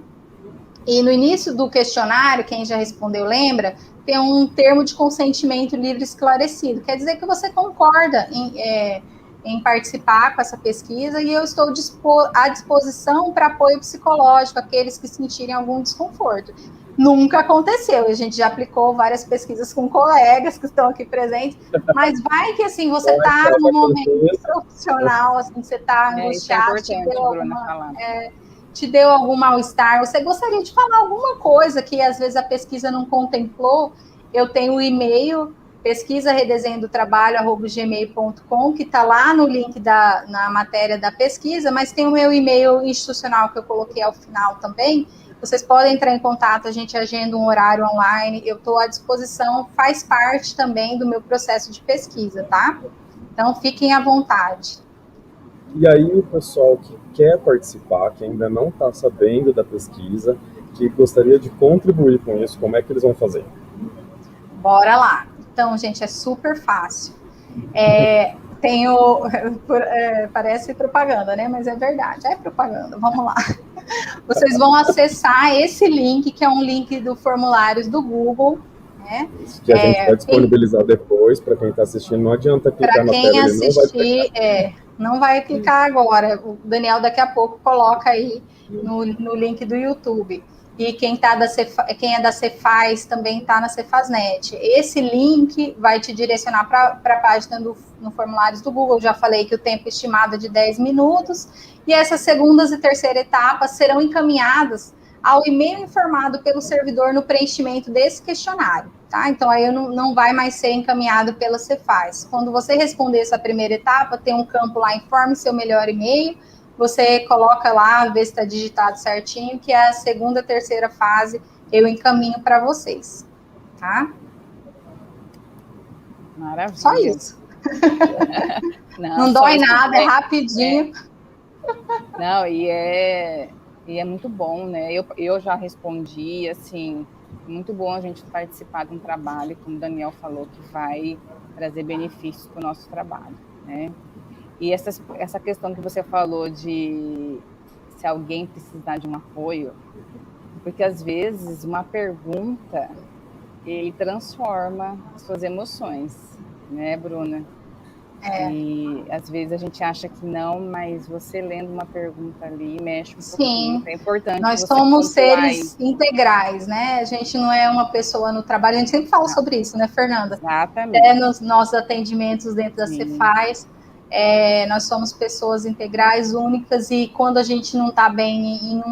E no início do questionário, quem já respondeu lembra, tem um termo de consentimento livre esclarecido. Quer dizer que você concorda em participar com essa pesquisa e eu estou à disposição para apoio psicológico, aqueles que sentirem algum desconforto. Nunca aconteceu, a gente já aplicou várias pesquisas com colegas que estão aqui presentes, mas vai que assim, você está num momento profissional, assim, você está angustiado, isso é importante, Bruna, falar. Te deu algum mal-estar, você gostaria de falar alguma coisa que às vezes a pesquisa não contemplou, eu tenho o e-mail pesquisaredesenhodotrabalho@gmail.com, que está lá no link na matéria da pesquisa, mas tem o meu e-mail institucional que eu coloquei ao final também. Vocês podem entrar em contato, a gente agenda um horário online, eu estou à disposição, faz parte também do meu processo de pesquisa, tá? Então, fiquem à vontade. E aí, o pessoal que quer participar, que ainda não está sabendo da pesquisa, que gostaria de contribuir com isso, como é que eles vão fazer? Bora lá. Então, gente, é super fácil. Parece propaganda, né? Mas é verdade, é propaganda. Vamos lá. Vocês vão acessar esse link, que é um link do formulários do Google, né? Que a gente vai disponibilizar depois, para quem está assistindo, não adianta clicar na tela. Para quem assistir, não vai clicar agora. O Daniel daqui a pouco coloca aí no link do YouTube. E quem é da Cefaz também está na Cefaznet. Esse link vai te direcionar para a página no formulários do Google. Já falei que o tempo estimado é de 10 minutos. E essas segundas e terceira etapas serão encaminhadas ao e-mail informado pelo servidor no preenchimento desse questionário, tá? Então, aí não vai mais ser encaminhado pela Cefaz. Quando você responder essa primeira etapa, tem um campo lá, informe seu melhor e-mail, você coloca lá, vê se está digitado certinho, que é a segunda, terceira fase, eu encaminho para vocês, tá? Maravilha. Só isso. Não dói nada, é rapidinho. Não, e é muito bom, né? Eu já respondi, assim, muito bom a gente participar de um trabalho, como o Daniel falou, que vai trazer benefícios para o nosso trabalho, né? E essa questão que você falou de se alguém precisar de um apoio, porque às vezes uma pergunta, ele transforma as suas emoções, né, Bruna? E às vezes a gente acha que não, mas você lendo uma pergunta ali mexe um pouquinho. É importante. Nós somos seres integrais, né? A gente não é uma pessoa no trabalho, a gente sempre fala sobre isso, né, Fernanda? Exatamente. Nos nossos atendimentos dentro da Cefaz, nós somos pessoas integrais, únicas, e quando a gente não está bem em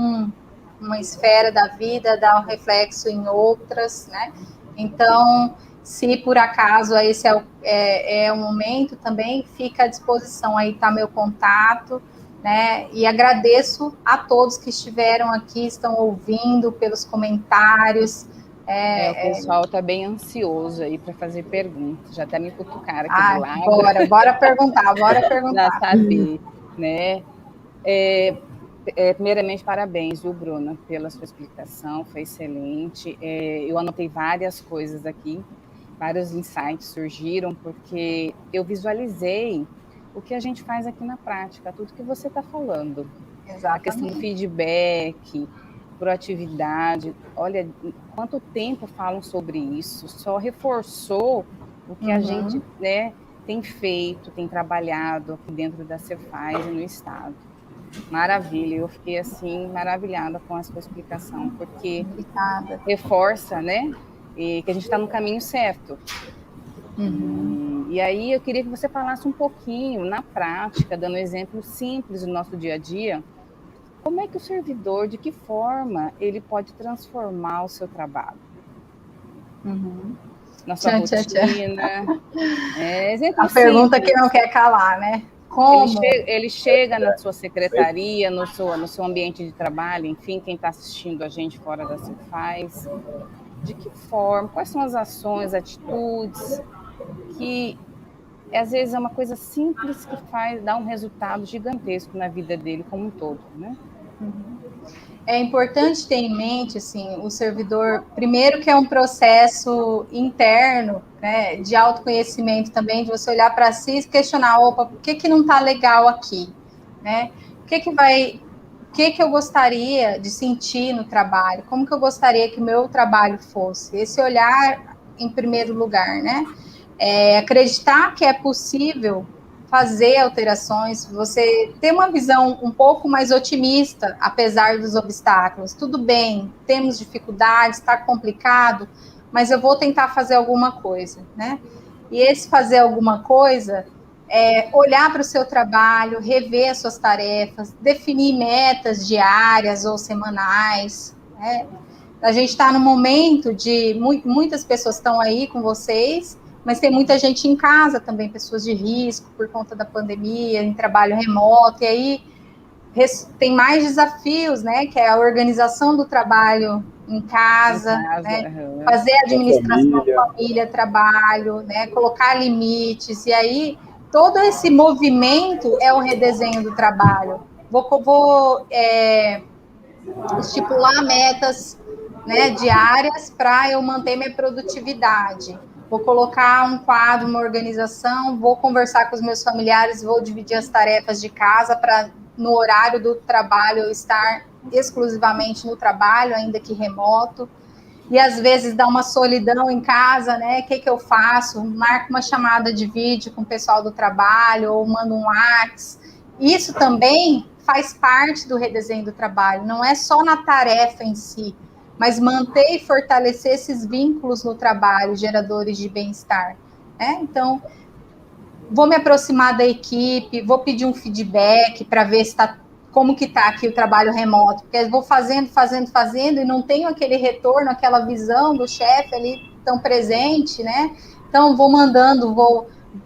uma esfera da vida, dá um reflexo em outras, né? Então, se por acaso esse é o momento também, fica à disposição, aí está meu contato, né? E agradeço a todos que estiveram aqui, estão ouvindo, pelos comentários. O pessoal está bem ansioso aí para fazer perguntas, já até me cutucaram aqui do lado. Bora perguntar. Já saber, né? Primeiramente, parabéns, viu, Bruna, pela sua explicação, foi excelente. Eu anotei várias coisas aqui, vários insights surgiram, porque eu visualizei o que a gente faz aqui na prática, tudo que você está falando. Exatamente. A questão do feedback, proatividade. Olha, quanto tempo falam sobre isso, só reforçou o que a gente, né, tem feito, tem trabalhado aqui dentro da Cefaz e no Estado. Maravilha, eu fiquei assim maravilhada com a sua explicação, porque reforça, né, que a gente está no caminho certo. E aí eu queria que você falasse um pouquinho, na prática, dando exemplos simples do nosso dia a dia, como é que o servidor, de que forma ele pode transformar o seu trabalho? Na sua rotina. A pergunta simples. Que não quer calar, né? Como? Ele chega na sua secretaria, no seu ambiente de trabalho, enfim, quem está assistindo a gente fora da Cefaz. De que forma? Quais são as ações, atitudes que às vezes é uma coisa simples que dá um resultado gigantesco na vida dele como um todo, né? É importante ter em mente, assim, o servidor, primeiro que é um processo interno, né, de autoconhecimento também, de você olhar para si e questionar, opa, por que não está legal aqui, né? O que eu gostaria de sentir no trabalho? Como que eu gostaria que o meu trabalho fosse? Esse olhar em primeiro lugar, né? Acreditar que é possível fazer alterações, você ter uma visão um pouco mais otimista, apesar dos obstáculos. Tudo bem, temos dificuldades, está complicado, mas eu vou tentar fazer alguma coisa, né? E esse fazer alguma coisa é olhar para o seu trabalho, rever as suas tarefas, definir metas diárias ou semanais, né? A gente está no momento de muitas pessoas estão aí com vocês, mas tem muita gente em casa também, pessoas de risco por conta da pandemia, em trabalho remoto, e aí tem mais desafios, né? Que é a organização do trabalho em casa, né? Fazer a administração família, trabalho, né? Colocar limites, e aí todo esse movimento é o redesenho do trabalho. Vou estipular metas, né, diárias para eu manter minha produtividade. Vou colocar um quadro, uma organização, vou conversar com os meus familiares, vou dividir as tarefas de casa para, no horário do trabalho, eu estar exclusivamente no trabalho, ainda que remoto. E às vezes dá uma solidão em casa, né? O que eu faço? Marco uma chamada de vídeo com o pessoal do trabalho, ou mando um WhatsApp. Isso também faz parte do redesenho do trabalho, não é só na tarefa em si, mas manter e fortalecer esses vínculos no trabalho, geradores de bem-estar. Né? Então, vou me aproximar da equipe, vou pedir um feedback para ver se está como que está aqui o trabalho remoto, porque eu vou fazendo e não tenho aquele retorno, aquela visão do chefe ali tão presente, né? Então,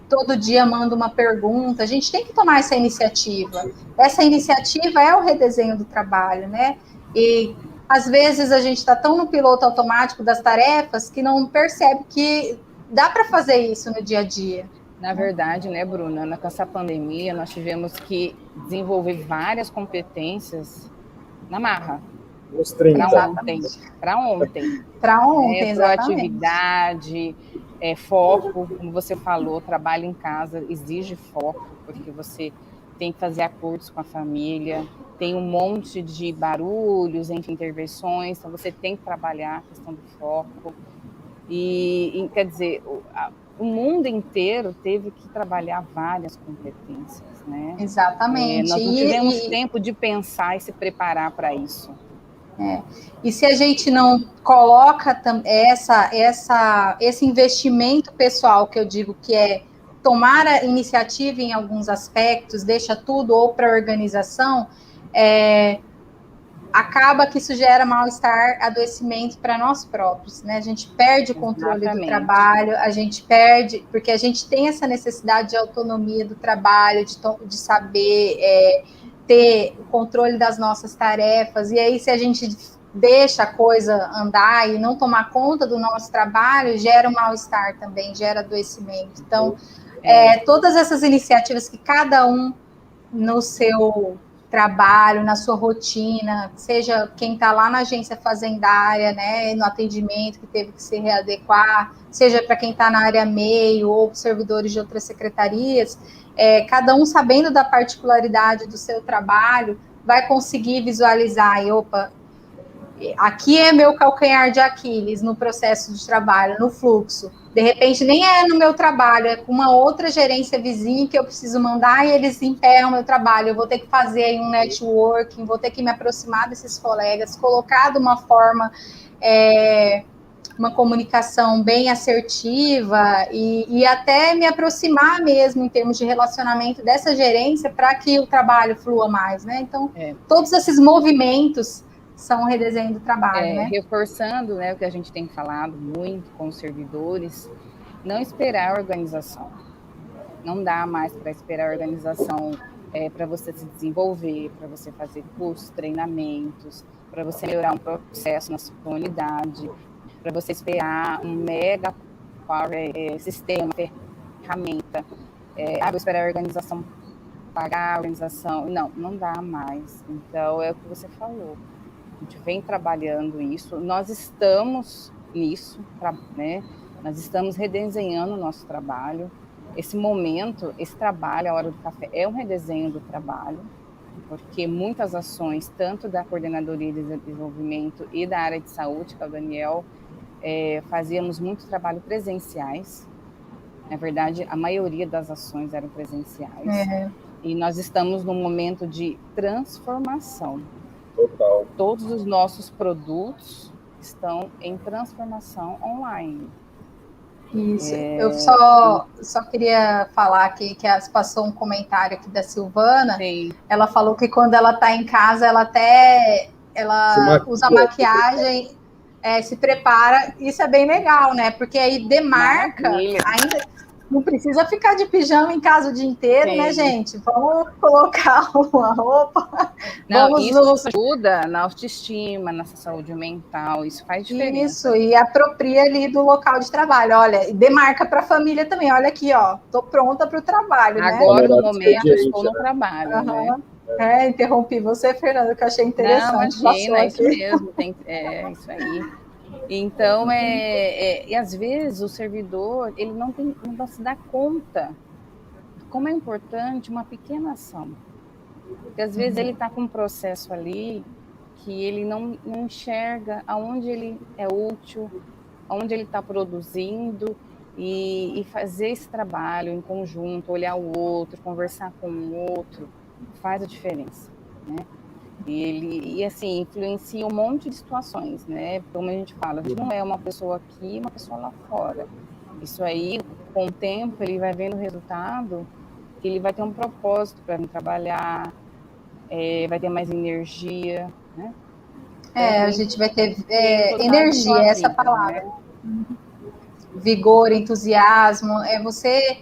todo dia mando uma pergunta, a gente tem que tomar essa iniciativa. Essa iniciativa é o redesenho do trabalho, né? E às vezes a gente está tão no piloto automático das tarefas que não percebe que dá para fazer isso no dia a dia. Na verdade, né, Bruna, com essa pandemia, nós tivemos que desenvolver várias competências na marra. Nos 30. Para ontem. Proatividade, foco, como você falou, trabalho em casa exige foco, porque você tem que fazer acordos com a família, tem um monte de barulhos, enfim, intervenções, então você tem que trabalhar a questão do foco. E quer dizer, o mundo inteiro teve que trabalhar várias competências, né? Exatamente. Nós não tivemos tempo de pensar e se preparar para isso. E se a gente não coloca esse investimento pessoal, que eu digo que é tomar a iniciativa em alguns aspectos, deixa tudo ou para a organização, acaba que isso gera mal-estar, adoecimento para nós próprios, né? A gente perde o controle do trabalho, a gente perde, porque a gente tem essa necessidade de autonomia do trabalho, de saber ter o controle das nossas tarefas, e aí se a gente deixa a coisa andar e não tomar conta do nosso trabalho, gera um mal-estar também, gera adoecimento. Então, todas essas iniciativas que cada um no seu trabalho, na sua rotina, seja quem está lá na agência fazendária, né, no atendimento que teve que se readequar, seja para quem está na área meio ou servidores de outras secretarias, cada um sabendo da particularidade do seu trabalho, vai conseguir visualizar, opa, aqui é meu calcanhar de Aquiles no processo de trabalho, no fluxo. De repente, nem é no meu trabalho, é com uma outra gerência vizinha que eu preciso mandar e eles emperram meu trabalho. Eu vou ter que fazer aí um networking, vou ter que me aproximar desses colegas, colocar de uma forma, uma comunicação bem assertiva e até me aproximar mesmo em termos de relacionamento dessa gerência para que o trabalho flua mais, né? Então, todos esses movimentos são um redesenho do trabalho, né? Reforçando, né, o que a gente tem falado muito com os servidores, não esperar a organização. Não dá mais para esperar a organização para você se desenvolver, para você fazer cursos, treinamentos, para você melhorar um processo na sua unidade, para você esperar um mega power, sistema, ferramenta. Vou esperar a organização pagar a organização. Não dá mais. Então, é o que você falou. A gente vem trabalhando isso, nós estamos nisso, né? Nós estamos redesenhando o nosso trabalho. Esse momento, esse trabalho, a Hora do Café, é um redesenho do trabalho, porque muitas ações, tanto da Coordenadoria de Desenvolvimento e da área de saúde, que é o Daniel, fazíamos muito trabalho presenciais. Na verdade, a maioria das ações eram presenciais. E nós estamos num momento de transformação. Total. Todos os nossos produtos estão em transformação online. Isso. Eu só queria falar aqui que passou um comentário aqui da Silvana. Sim. Ela falou que quando ela está em casa, ela usa maquiagem, se prepara. Isso é bem legal, né? Porque aí demarca. Maravilha. Ainda não precisa ficar de pijama em casa o dia inteiro, sim, né, gente? Vamos colocar uma roupa. Isso ajuda na autoestima, na saúde mental, isso faz diferença. Isso, e apropria ali do local de trabalho. Olha, e demarca para a família também. Olha aqui, ó, tô pronta para o trabalho, agora, no momento, eu estou no trabalho, né? Interrompi você, Fernanda, que eu achei interessante. Não, imagina, é isso mesmo, isso aí. Então, e às vezes o servidor, ele não vai se dar conta como é importante uma pequena ação. Porque às vezes ele está com um processo ali que ele não enxerga aonde ele é útil, aonde ele está produzindo, e fazer esse trabalho em conjunto, olhar o outro, conversar com o outro, faz a diferença, né? E assim, influencia um monte de situações, né? Como a gente fala, a gente não é uma pessoa aqui, uma pessoa lá fora. Isso aí, com o tempo, ele vai vendo o resultado, que ele vai ter um propósito para vir trabalhar, vai ter mais energia, né? A gente vai ter energia, essa palavra. Né? Vigor, entusiasmo. Você,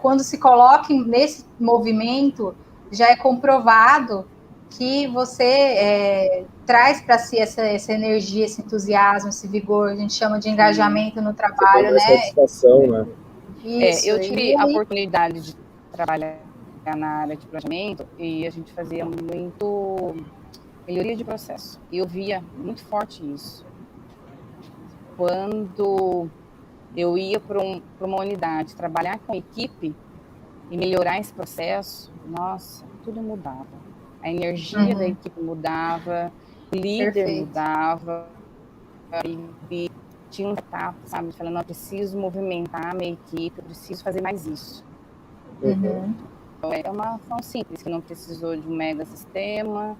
quando se coloca nesse movimento, já é comprovado que você traz para si essa energia, esse entusiasmo, esse vigor, a gente chama de engajamento no trabalho, né? Satisfação, né? Isso, eu tive a oportunidade de trabalhar na área de planejamento e a gente fazia muito melhoria de processo. E eu via muito forte isso. Quando eu ia para uma unidade trabalhar com a equipe e melhorar esse processo, nossa, tudo mudava. A energia da equipe mudava, o líder mudava, e tinha um etapa, sabe, falando, não, eu preciso movimentar a minha equipe, eu preciso fazer mais isso. Então, é uma ação simples, que não precisou de um mega sistema,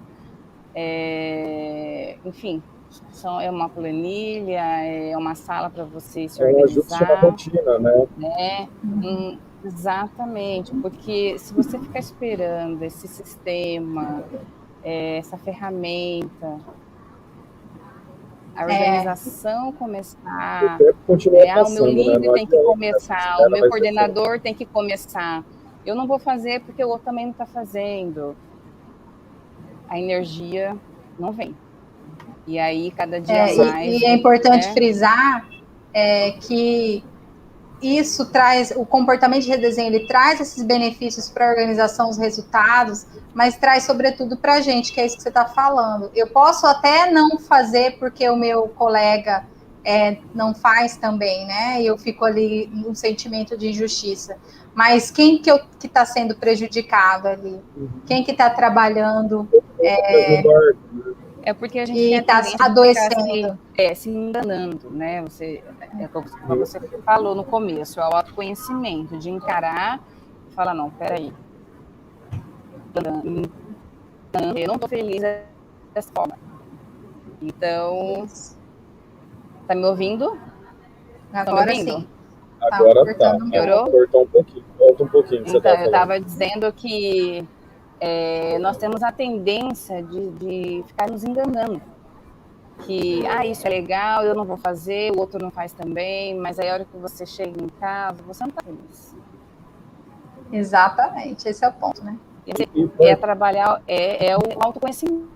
enfim, é uma planilha, é uma sala para você se organizar. É um ajuste na rotina, né? Exatamente, porque se você ficar esperando esse sistema, essa ferramenta, a organização começar, o meu líder tem que começar, o meu coordenador tem que começar. Eu não vou fazer porque o outro também não está fazendo. A energia não vem. E aí, cada dia mais... E é importante frisar que isso traz, o comportamento de redesenho, ele traz esses benefícios para a organização, os resultados, mas traz sobretudo para a gente, que é isso que você está falando. Eu posso até não fazer porque o meu colega não faz também, né? E eu fico ali num sentimento de injustiça. Mas quem que está sendo prejudicado ali? Quem que está trabalhando? Porque a gente está adoecendo. Se enganando, né? Como você falou no começo, é o autoconhecimento, de encarar e falar, não, peraí. Eu não estou feliz dessa forma. Então, tá me ouvindo? Agora sim. Agora tá. Cortou um pouquinho. Volta um pouquinho. Então, eu estava dizendo que nós temos a tendência de ficar nos enganando. Que, isso é legal, eu não vou fazer, o outro não faz também, mas aí a hora que você chega em casa, você não está feliz. Exatamente, esse é o ponto, né? Trabalhar, o autoconhecimento.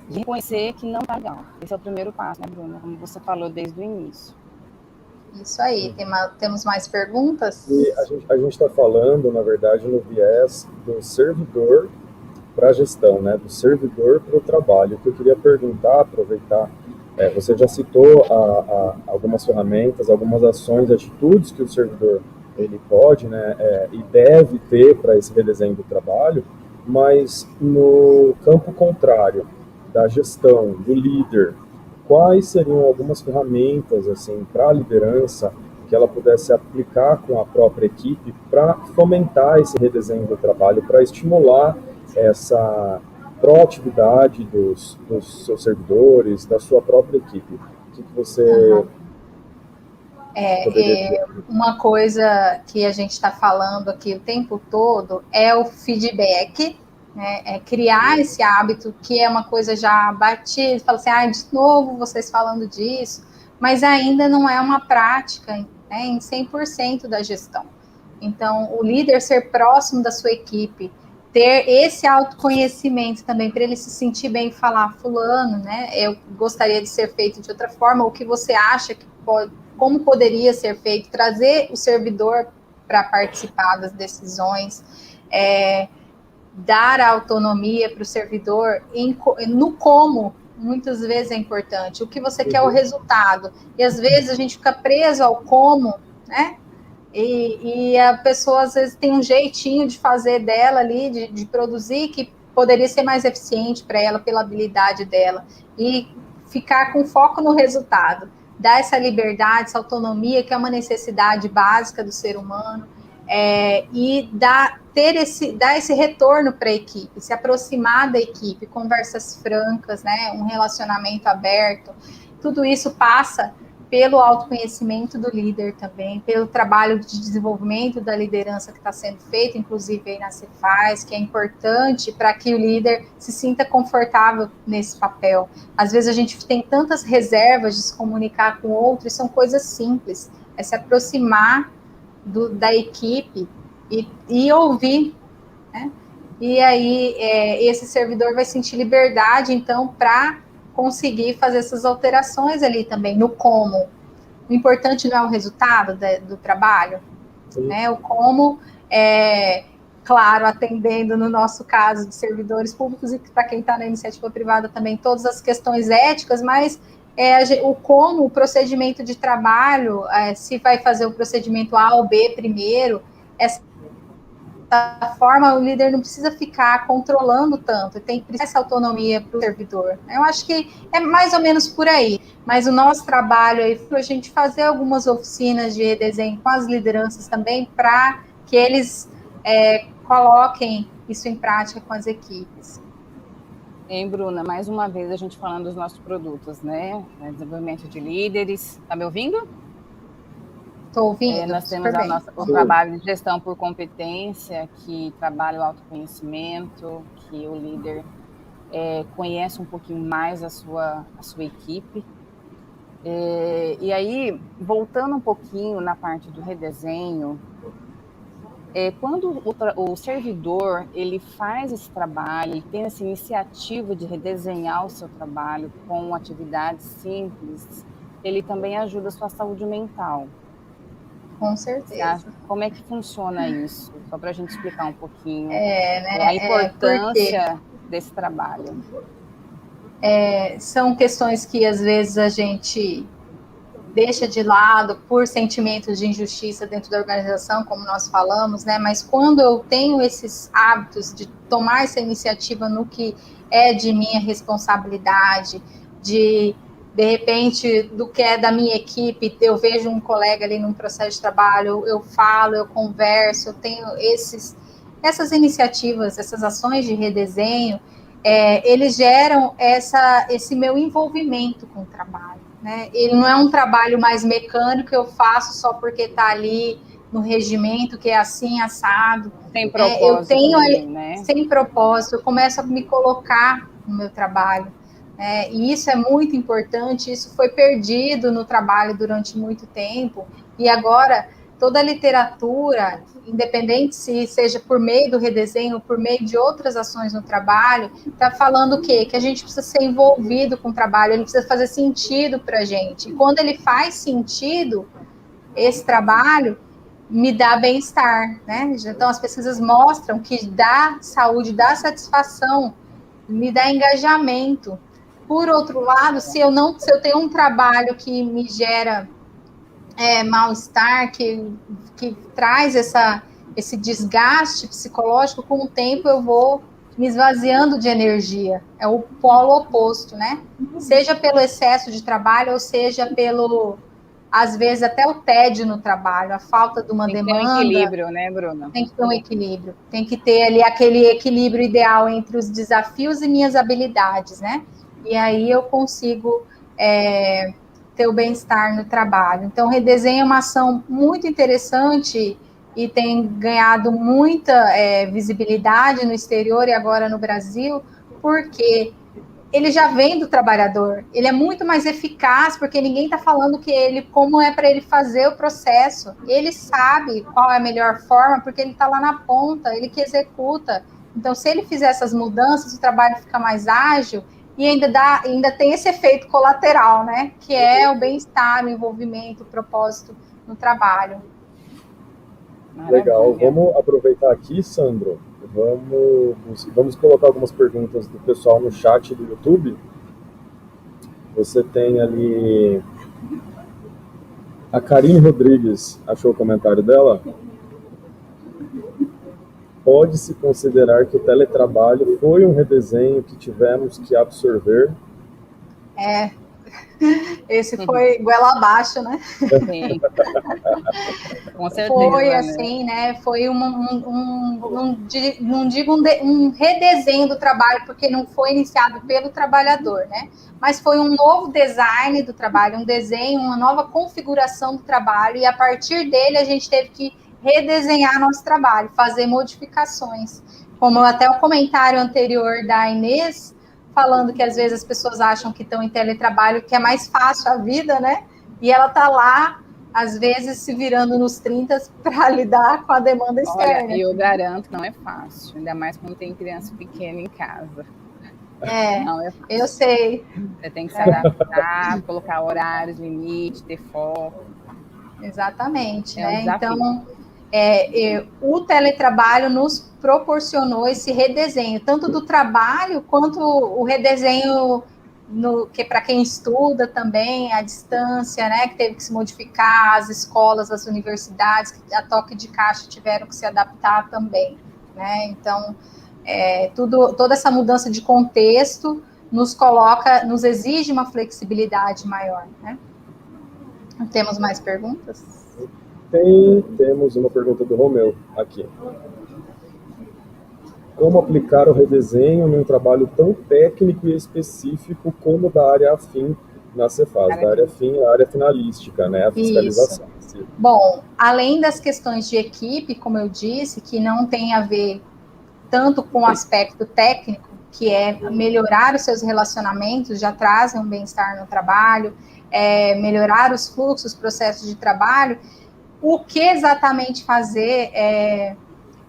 De reconhecer que não está legal. Esse é o primeiro passo, né, Bruna? Como você falou desde o início. Isso aí. Temos mais perguntas? E a gente está falando, na verdade, no viés do servidor para a gestão, né? Do servidor para o trabalho. O que eu queria perguntar, aproveitar, você já citou algumas ferramentas, algumas ações, atitudes que o servidor ele pode, né, e deve ter para esse redesenho do trabalho, mas no campo contrário, da gestão, do líder, quais seriam algumas ferramentas assim para a liderança que ela pudesse aplicar com a própria equipe para fomentar esse redesenho do trabalho, para estimular essa proatividade dos seus servidores, da sua própria equipe? O que você poderia dizer? Uma coisa que a gente está falando aqui o tempo todo é o feedback, né? É criar esse hábito, que é uma coisa já batida, fala assim, de novo vocês falando disso, mas ainda não é uma prática, né, em 100% da gestão. Então, o líder ser próximo da sua equipe, ter esse autoconhecimento também, para ele se sentir bem e falar, fulano, né, eu gostaria de ser feito de outra forma, o que você acha que pode, como poderia ser feito, trazer o servidor para participar das decisões, dar autonomia para o servidor no como, muitas vezes é importante. O que você quer é o resultado. E às vezes a gente fica preso ao como, né? E a pessoa às vezes tem um jeitinho de fazer dela ali, de produzir, que poderia ser mais eficiente para ela, pela habilidade dela. E ficar com foco no resultado. Dar essa liberdade, essa autonomia, que é uma necessidade básica do ser humano. E dar esse retorno para a equipe, se aproximar da equipe, conversas francas, né, um relacionamento aberto, tudo isso passa pelo autoconhecimento do líder também, pelo trabalho de desenvolvimento da liderança que está sendo feito, inclusive aí na Cefaz, que é importante para que o líder se sinta confortável nesse papel. Às vezes a gente tem tantas reservas de se comunicar com outro, e são coisas simples, é se aproximar da equipe e ouvir, né? E aí esse servidor vai sentir liberdade, então, para conseguir fazer essas alterações ali também, no como. O importante não é o resultado do trabalho, né? O como, claro, atendendo, no nosso caso, de servidores públicos, e para quem está na iniciativa privada também, todas as questões éticas, mas o como, o procedimento de trabalho, se vai fazer o procedimento A ou B primeiro, essa forma, o líder não precisa ficar controlando tanto, tem que ter essa autonomia para o servidor. Eu acho que é mais ou menos por aí, mas o nosso trabalho aí foi a gente fazer algumas oficinas de redesenho com as lideranças também, para que eles coloquem isso em prática com as equipes. Hein, Bruna, mais uma vez a gente falando dos nossos produtos, né? Desenvolvimento de líderes. Tá me ouvindo? Estou ouvindo. Nós temos o trabalho de gestão por competência, que trabalha o autoconhecimento, que o líder conhece um pouquinho mais a sua equipe. E aí, voltando um pouquinho na parte do redesenho, quando o servidor ele faz esse trabalho, ele tem essa iniciativa de redesenhar o seu trabalho com atividades simples, ele também ajuda a sua saúde mental. Com certeza. Como é que funciona isso? Só para a gente explicar um pouquinho a importância desse trabalho. São questões que às vezes a gente deixa de lado por sentimentos de injustiça dentro da organização, como nós falamos, né? Mas quando eu tenho esses hábitos de tomar essa iniciativa no que é de minha responsabilidade, de repente, do que é da minha equipe, eu vejo um colega ali num processo de trabalho, eu falo, eu converso, eu tenho essas iniciativas, essas ações de redesenho, eles geram esse meu envolvimento com o trabalho. Né? Ele não é um trabalho mais mecânico que eu faço só porque está ali no regimento, que é assim, assado. Sem propósito. Eu tenho né? Sem propósito, eu começo a me colocar no meu trabalho. E isso é muito importante, isso foi perdido no trabalho durante muito tempo, e agora toda a literatura, independente se seja por meio do redesenho ou por meio de outras ações no trabalho, está falando o quê? Que a gente precisa ser envolvido com o trabalho, ele precisa fazer sentido para a gente. E quando ele faz sentido, esse trabalho me dá bem-estar, né? Então, as pesquisas mostram que dá saúde, dá satisfação, me dá engajamento. Por outro lado, se eu tenho um trabalho que me gera mal-estar, que traz esse desgaste psicológico, com o tempo eu vou me esvaziando de energia. É o polo oposto, né? Seja pelo excesso de trabalho, ou seja às vezes, até o tédio no trabalho, a falta de uma demanda. Tem que ter um equilíbrio, né, Bruna? Tem que ter um equilíbrio. Tem que ter ali aquele equilíbrio ideal entre os desafios e minhas habilidades, né? E aí eu consigo ter o bem-estar no trabalho. Então, o redesenho é uma ação muito interessante e tem ganhado muita visibilidade no exterior e agora no Brasil, porque ele já vem do trabalhador, ele é muito mais eficaz, porque ninguém está falando como é para ele fazer o processo. Ele sabe qual é a melhor forma, porque ele está lá na ponta, ele que executa. Então, se ele fizer essas mudanças, o trabalho fica mais ágil e ainda tem esse efeito colateral, né? Que é o bem-estar, o envolvimento, o propósito no trabalho. Maravilha. Legal, vamos aproveitar aqui, Sandro. Vamos colocar algumas perguntas do pessoal no chat do YouTube. Você tem ali a Karine Rodrigues, achou o comentário dela? Pode-se considerar que o teletrabalho foi um redesenho que tivemos que absorver? Esse foi goela abaixo, né? Sim. Com certeza. Foi assim, né? Foi não digo um redesenho do trabalho, porque não foi iniciado pelo trabalhador, né? Mas foi um novo design do trabalho, um desenho, uma nova configuração do trabalho, e a partir dele a gente teve que redesenhar nosso trabalho, fazer modificações. Como até o comentário anterior da Inês, falando que às vezes as pessoas acham que estão em teletrabalho, que é mais fácil a vida, né? E ela está lá, às vezes, se virando nos 30 para lidar com a demanda externa. Olha, eu garanto que não é fácil, ainda mais quando tem criança pequena em casa. Não é fácil. Eu sei. Você tem que se adaptar, colocar horários, limite, ter foco. Exatamente, né? Então, o teletrabalho nos proporcionou esse redesenho, tanto do trabalho quanto o redesenho que para quem estuda também, à distância, né? Que teve que se modificar, as escolas, as universidades, que a toque de caixa tiveram que se adaptar também, né? Então, toda essa mudança de contexto nos exige uma flexibilidade maior, né? Temos mais perguntas? Temos uma pergunta do Romeu aqui. Como aplicar o redesenho num trabalho tão técnico e específico como da área afim na Cefaz? Da área afim, a área finalística, né? A fiscalização. Isso. Bom, além das questões de equipe, como eu disse, que não tem a ver tanto com o aspecto técnico, que é melhorar os seus relacionamentos, já trazem um bem-estar no trabalho, melhorar os fluxos, processos de trabalho. O que exatamente fazer?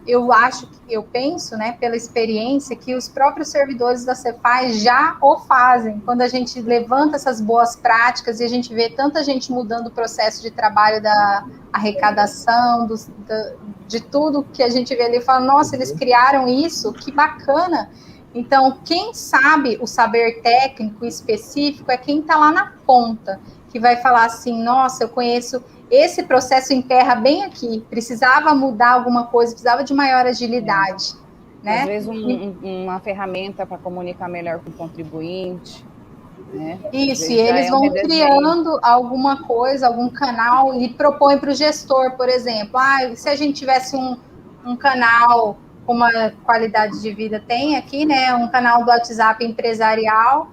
Eu penso, né, pela experiência, que os próprios servidores da Cefaz já o fazem. Quando a gente levanta essas boas práticas e a gente vê tanta gente mudando o processo de trabalho da arrecadação, de tudo que a gente vê ali, fala, nossa, eles criaram isso, que bacana. Então, quem sabe o saber técnico específico é quem está lá na ponta, que vai falar assim, nossa, eu conheço... Esse processo emperra bem aqui, precisava mudar alguma coisa, precisava de maior agilidade. Né? Às vezes uma ferramenta para comunicar melhor com o contribuinte. Né? Isso, e eles vão criando alguma coisa, algum canal, e propõem para o gestor, por exemplo, se a gente tivesse um canal com uma qualidade de vida tem aqui, né? Um canal do WhatsApp empresarial,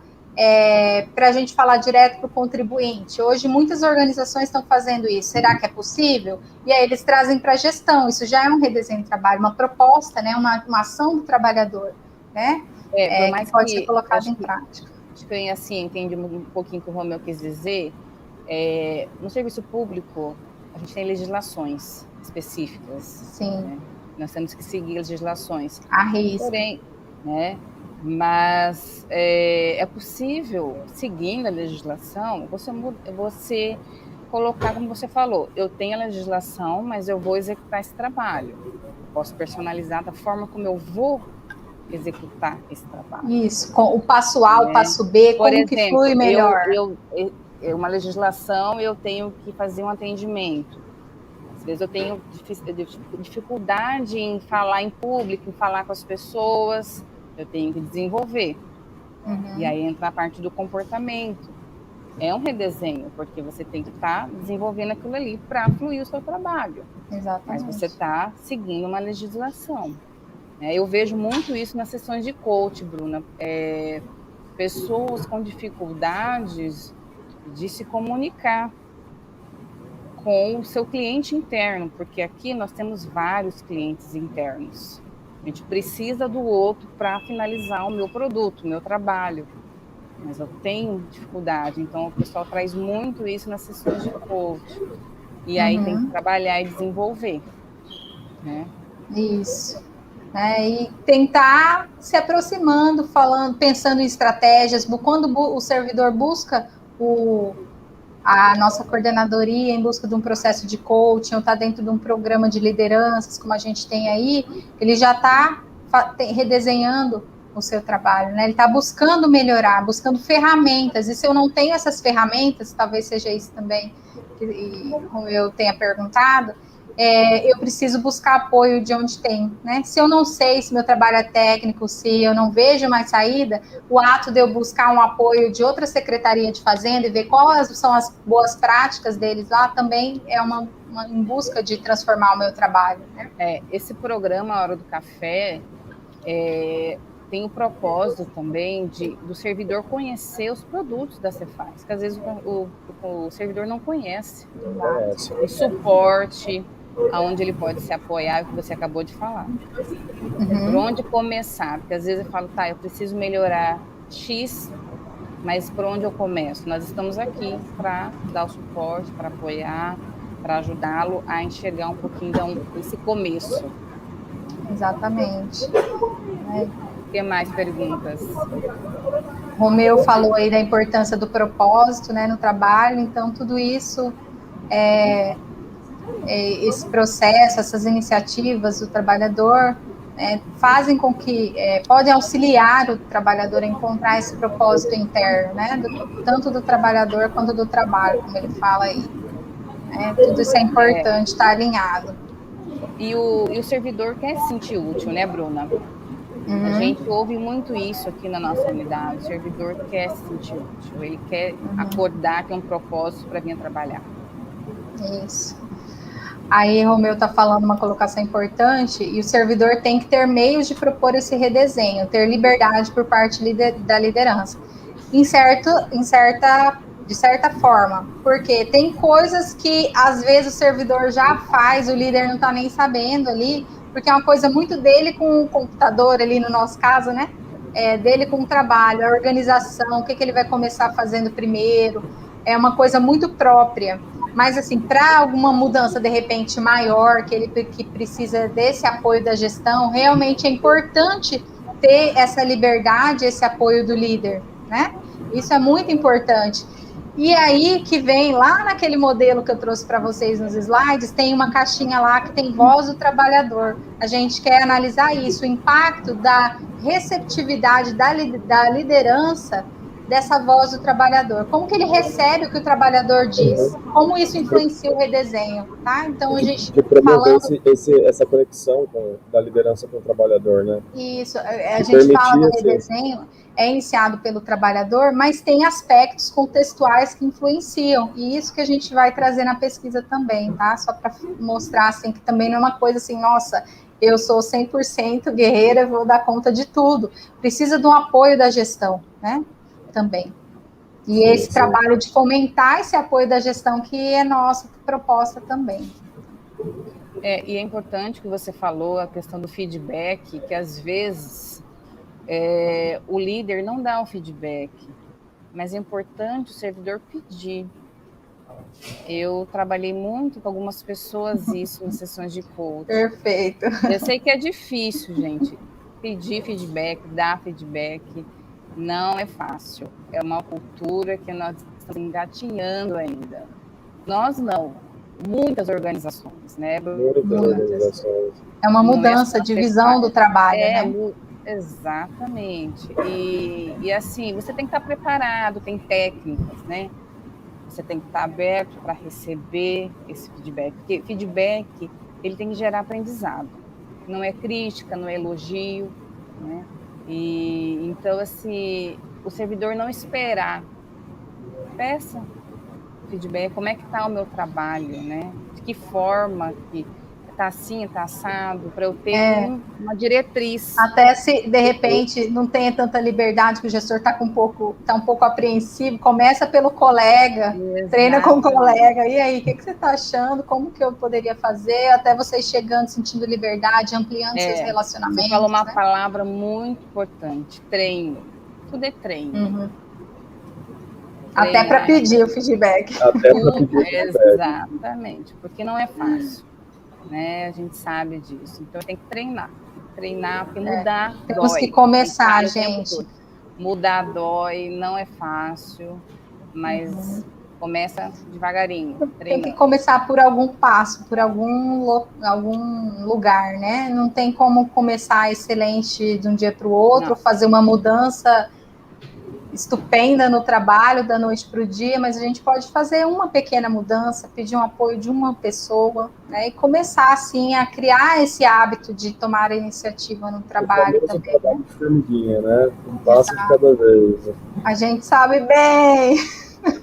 para a gente falar direto para o contribuinte. Hoje, muitas organizações estão fazendo isso. Será que é possível? E aí eles trazem para a gestão. Isso já é um redesenho de trabalho, uma proposta, né? Uma ação do trabalhador, né? Que pode ser colocada em prática. Acho que eu assim, entendi um pouquinho o que o Romeu quis dizer. No serviço público, a gente tem legislações específicas. Sim. Né? Nós temos que seguir legislações. A risco. Porém, né? Mas é possível, seguindo a legislação, você colocar, como você falou, eu tenho a legislação, mas eu vou executar esse trabalho. Posso personalizar da forma como eu vou executar esse trabalho. Isso, com o passo A, o passo B, por como exemplo, que flui melhor? Uma legislação, eu tenho que fazer um atendimento. Às vezes eu tenho dificuldade em falar em público, em falar com as pessoas, eu tenho que desenvolver. E aí entra a parte do comportamento. É um redesenho, porque você tem que estar desenvolvendo aquilo ali para fluir o seu trabalho. Exatamente. Mas você está seguindo uma legislação. Eu vejo muito isso nas sessões de coach, Bruna. Pessoas com dificuldades de se comunicar com o seu cliente interno, porque aqui nós temos vários clientes internos. A gente precisa do outro para finalizar o meu produto, o meu trabalho. Mas eu tenho dificuldade, então o pessoal traz muito isso nas sessões de coach. E aí tem que trabalhar e desenvolver. Né? Isso. E tentar se aproximando, falando, pensando em estratégias. Quando o servidor busca a nossa coordenadoria em busca de um processo de coaching, ou está dentro de um programa de lideranças, como a gente tem aí, ele já está redesenhando o seu trabalho, né? Ele está buscando melhorar, buscando ferramentas, e se eu não tenho essas ferramentas, talvez seja isso também, como eu tenha perguntado, eu preciso buscar apoio de onde tem, né? Se eu não sei se meu trabalho é técnico, se eu não vejo mais saída, o ato de eu buscar um apoio de outra secretaria de fazenda e ver quais são as boas práticas deles lá, também é uma em busca de transformar o meu trabalho, né? Esse programa A Hora do Café tem o propósito também do servidor conhecer os produtos da Cefaz, que às vezes o servidor não conhece. O suporte, aonde ele pode se apoiar, o que você acabou de falar. Por onde começar? Porque às vezes eu falo, eu preciso melhorar X, mas por onde eu começo? Nós estamos aqui para dar o suporte, para apoiar, para ajudá-lo a enxergar um pouquinho esse começo. Exatamente. O que mais perguntas? Romeu falou aí da importância do propósito, né, no trabalho, então tudo isso esse processo, essas iniciativas do trabalhador fazem com que podem auxiliar o trabalhador a encontrar esse propósito interno, né, tanto do trabalhador quanto do trabalho, como ele fala aí. Tudo isso é importante, estar alinhado. E o servidor quer se sentir útil, né, Bruna? A gente ouve muito isso aqui na nossa unidade. O servidor quer se sentir útil, ele quer acordar, ter um propósito para vir trabalhar. Isso. Aí, Romeu está falando uma colocação importante, e o servidor tem que ter meios de propor esse redesenho, ter liberdade por parte da liderança, de certa forma, porque tem coisas que, às vezes, o servidor já faz, o líder não está nem sabendo ali, porque é uma coisa muito dele com o computador ali, no nosso caso, né? Dele com o trabalho, a organização, o que ele vai começar fazendo primeiro, é uma coisa muito própria. Mas, assim, para alguma mudança, de repente, maior, que precisa desse apoio da gestão, realmente é importante ter essa liberdade, esse apoio do líder, né? Isso é muito importante. E aí que vem, lá naquele modelo que eu trouxe para vocês nos slides, tem uma caixinha lá que tem voz do trabalhador. A gente quer analisar isso, o impacto da receptividade da liderança dessa voz do trabalhador. Como que ele recebe o que o trabalhador diz? Como isso influencia o redesenho, tá? Então, a gente... De promover essa conexão da liderança com o trabalhador, né? Isso, a gente fala do redesenho, é iniciado pelo trabalhador, mas tem aspectos contextuais que influenciam, e isso que a gente vai trazer na pesquisa também, tá? Só para mostrar, assim, que também não é uma coisa assim, nossa, eu sou 100% guerreira, vou dar conta de tudo. Precisa de um apoio da gestão, né? Também. E esse trabalho de fomentar esse apoio da gestão que é nossa proposta também. E é importante que você falou a questão do feedback, que às vezes o líder não dá um feedback, mas é importante o servidor pedir. Eu trabalhei muito com algumas pessoas isso nas sessões de coaching. Perfeito. Eu sei que é difícil, gente, pedir feedback, dar feedback, não é fácil. É uma cultura que nós estamos engatinhando ainda. Nós não, muitas organizações, né? Muitas organizações. É uma mudança de visão do trabalho, né? Exatamente. E assim, você tem que estar preparado, tem técnicas, né? Você tem que estar aberto para receber esse feedback, porque feedback, ele tem que gerar aprendizado. Não é crítica, não é elogio, né? E então, assim, o servidor não esperar. Peça feedback, como é que está o meu trabalho, né? De que forma que está assim, está assado, para eu ter uma diretriz. Até se, de repente, não tenha tanta liberdade, que o gestor está um pouco apreensivo, começa pelo colega, treina com o colega, e aí, o que você está achando, como que eu poderia fazer, até vocês chegando, sentindo liberdade, ampliando seus relacionamentos. Você falou uma palavra muito importante, treino. Tudo é treino. Uhum. Até para pedir o feedback. Até para pedir o feedback. Exatamente, porque não é fácil, né? A gente sabe disso. Então tem que treinar, porque mudar dói. Temos que começar, gente. Mudar dói, não é fácil, mas começa devagarinho. Tem que começar por algum passo, por algum lugar, né? Não tem como começar excelente de um dia para o outro, fazer uma mudança estupenda no trabalho da noite para o dia, mas a gente pode fazer uma pequena mudança, pedir um apoio de uma pessoa, né, e começar assim a criar esse hábito de tomar a iniciativa no trabalho também. Trabalho de formiguinha, né? Um passo de cada vez. A gente sabe bem.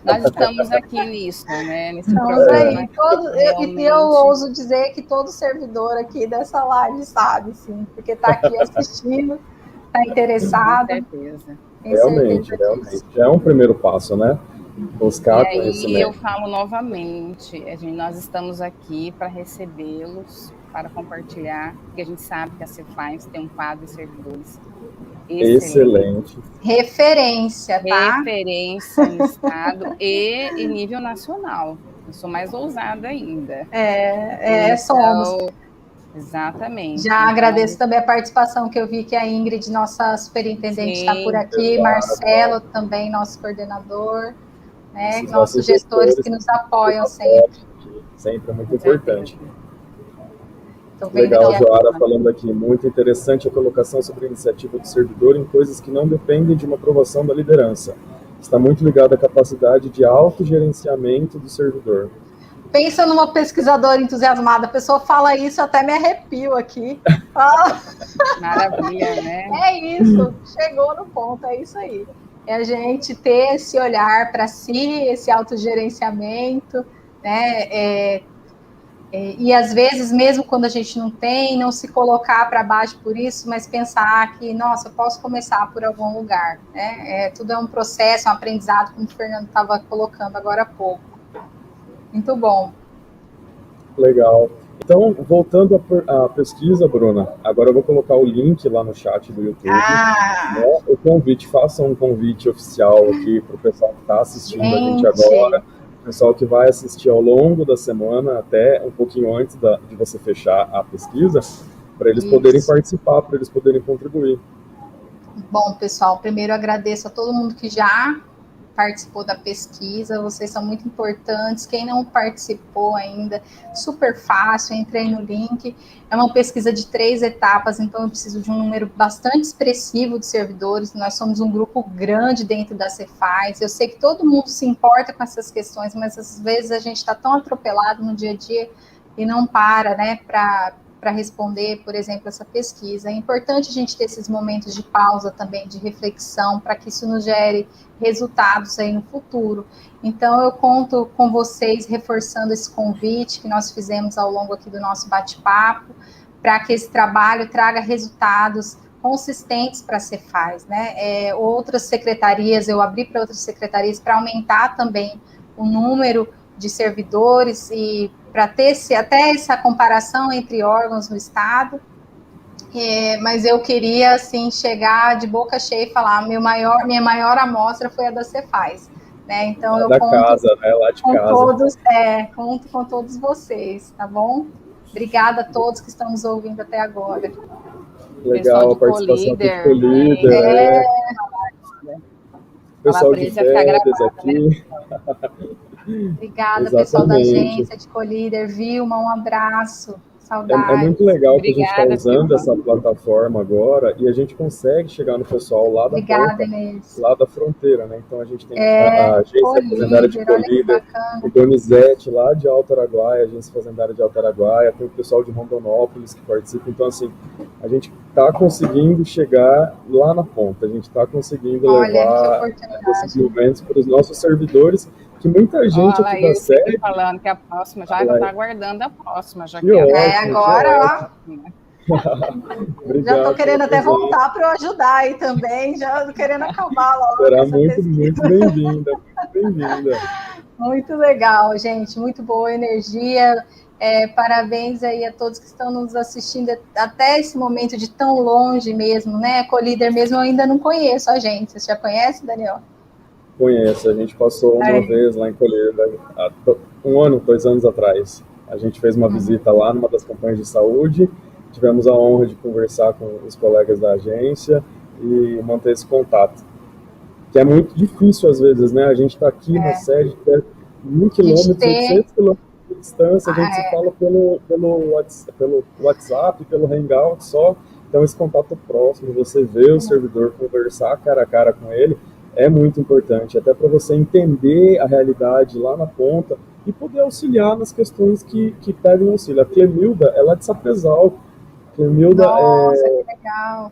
Nós estamos aqui nisso, né? Nesse estamos aí. Eu ouso dizer que todo servidor aqui dessa live sabe, sim, porque está aqui assistindo, está interessado. Com certeza. Realmente. Já é um primeiro passo, né? Buscar conhecimento. E eu falo novamente, nós estamos aqui para recebê-los, para compartilhar, porque a gente sabe que a Cefaz tem um quadro de servidores excelente. Referência, tá? Referência no estado e em nível nacional. Eu sou mais ousada ainda. Então, somos. Exatamente. Já agradeço também a participação que eu vi que a Ingrid, nossa superintendente, está por aqui, Marcelo também, nosso coordenador, né? Nossos gestores que nos apoiam sempre. Sempre muito importante. Legal, Joara falando aqui, muito interessante a colocação sobre a iniciativa do servidor em coisas que não dependem de uma aprovação da liderança. Está muito ligado à capacidade de autogerenciamento do servidor. Pensa numa pesquisadora entusiasmada, a pessoa fala isso, até me arrepio aqui. Maravilha, né? É isso, chegou no ponto, é isso aí. É a gente ter esse olhar para si, esse autogerenciamento, né? E às vezes, mesmo quando a gente não tem, não se colocar para baixo por isso, mas pensar que, nossa, eu posso começar por algum lugar, né? Tudo é um processo, um aprendizado, como o Fernando estava colocando agora há pouco. Muito bom. Legal. Então, voltando à pesquisa, Bruna, agora eu vou colocar o link lá no chat do YouTube. Né? O convite, faça um convite oficial aqui para o pessoal que está assistindo a gente agora, o pessoal que vai assistir ao longo da semana, até um pouquinho antes de você fechar a pesquisa, para eles poderem participar, para eles poderem contribuir. Bom, pessoal, primeiro agradeço a todo mundo que já participou da pesquisa, vocês são muito importantes. Quem não participou ainda, super fácil, entrei no link. É uma pesquisa de 3 etapas, então eu preciso de um número bastante expressivo de servidores. Nós somos um grupo grande dentro da Cefaz. Eu sei que todo mundo se importa com essas questões, mas às vezes a gente está tão atropelado no dia a dia e não para, né, para responder, por exemplo, essa pesquisa. É importante a gente ter esses momentos de pausa também, de reflexão, para que isso nos gere resultados aí no futuro. Então, eu conto com vocês reforçando esse convite que nós fizemos ao longo aqui do nosso bate-papo, para que esse trabalho traga resultados consistentes para a Cefaz, né? Outras secretarias, eu abri para outras secretarias para aumentar também o número de servidores e para ter até essa comparação entre órgãos no Estado, mas eu queria, assim, chegar de boca cheia e falar, minha maior amostra foi a da Cefaz, né? Então, eu conto casa, né? Lá de com casa. conto com todos vocês, tá bom? Obrigada a todos que estão nos ouvindo até agora. Legal, a participação do Colíder. Pessoal de férias aqui. Obrigada, pessoal da Exatamente. agência de Colíder. Vilma, um abraço. É muito Saudades. legal que a gente está Obrigada, usando Vilma. essa plataforma agora e a gente consegue chegar no pessoal lá da Obrigada, ponta, Inês. lá da fronteira, né? Então a gente tem a agência fazendária de Colíder, olha que Colíder, o bacana. Donizete lá de Alto Araguaia, a agência fazendária de Alto Araguaia, tem o pessoal de Rondonópolis que participa. Então, assim, a gente está conseguindo chegar lá na ponta, a gente está conseguindo Olha que levar esses oportunidade. movimentos para os nossos servidores, que muita Ó, gente a aqui da Laís aqui sede. falando que a próxima, já vou estar aguardando a próxima, já Que que ela É, ótimo, que agora, ótimo. ó, já estou Obrigado pela querendo até presença. voltar para eu ajudar aí também, já tô querendo acabar logo Será essa muito, pesquisa. muito bem-vinda, muito bem-vinda. Muito legal, gente, muito boa energia. Parabéns aí a todos que estão nos assistindo até esse momento de tão longe mesmo, né? Colíder mesmo, eu ainda não conheço a gente. Você já conhece, Daniel? Conheço, a gente passou uma vez lá em Colheita, há 1 ano, 2 anos atrás. A gente fez uma visita lá numa das campanhas de saúde, tivemos a honra de conversar com os colegas da agência e manter esse contato. Que é muito difícil às vezes, né? A gente está aqui na sede, que é 1.000 quilômetros, 800 quilômetros de distância, a gente se fala pelo WhatsApp, pelo Hangout só. Então, esse contato próximo, você vê o servidor, conversar cara a cara com ele, é muito importante, até para você entender a realidade lá na ponta e poder auxiliar nas questões que pedem auxílio. A Clemilda é lá de Sapezal. Clemilda Nossa, que legal.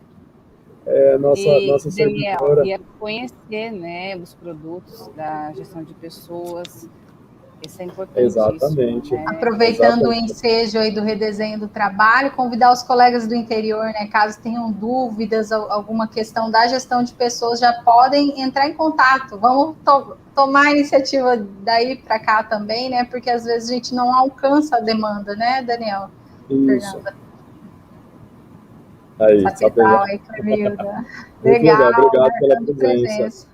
é E, nossa Daniel, servidora. ia conhecer, né, os produtos da gestão de pessoas, isso é importantíssimo. Exatamente. Né? Aproveitando o ensejo aí do redesenho do trabalho, convidar os colegas do interior, né, caso tenham dúvidas, alguma questão da gestão de pessoas, já podem entrar em contato. Vamos tomar a iniciativa daí para cá também, né, porque às vezes a gente não alcança a demanda, né, Daniel? Isso. Fernanda. Aí, Sapezal, aí, Clemilda. Legal, obrigado pela presença.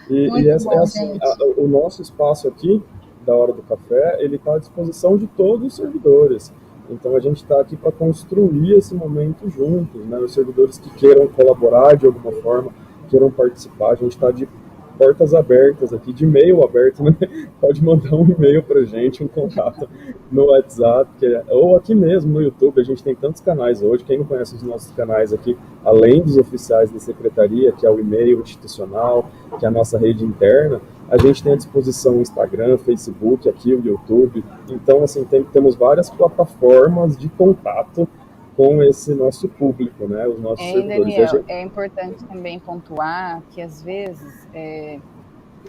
Muito bom, gente. O nosso espaço aqui, da Hora do Café, ele está à disposição de todos os servidores. Então, a gente está aqui para construir esse momento juntos, né? Os servidores que queiram colaborar de alguma forma, queiram participar, a gente está de portas abertas aqui, de e-mail aberto, né? Pode mandar um e-mail para a gente, um contato no WhatsApp, ou aqui mesmo no YouTube. A gente tem tantos canais hoje. Quem não conhece os nossos canais aqui, além dos oficiais da secretaria, que é o e-mail institucional, que é a nossa rede interna, a gente tem à disposição o Instagram, Facebook, aqui o YouTube. Então, assim, temos várias plataformas de contato com esse nosso público, né, os nossos servidores. Daniel, é importante também pontuar que, às vezes,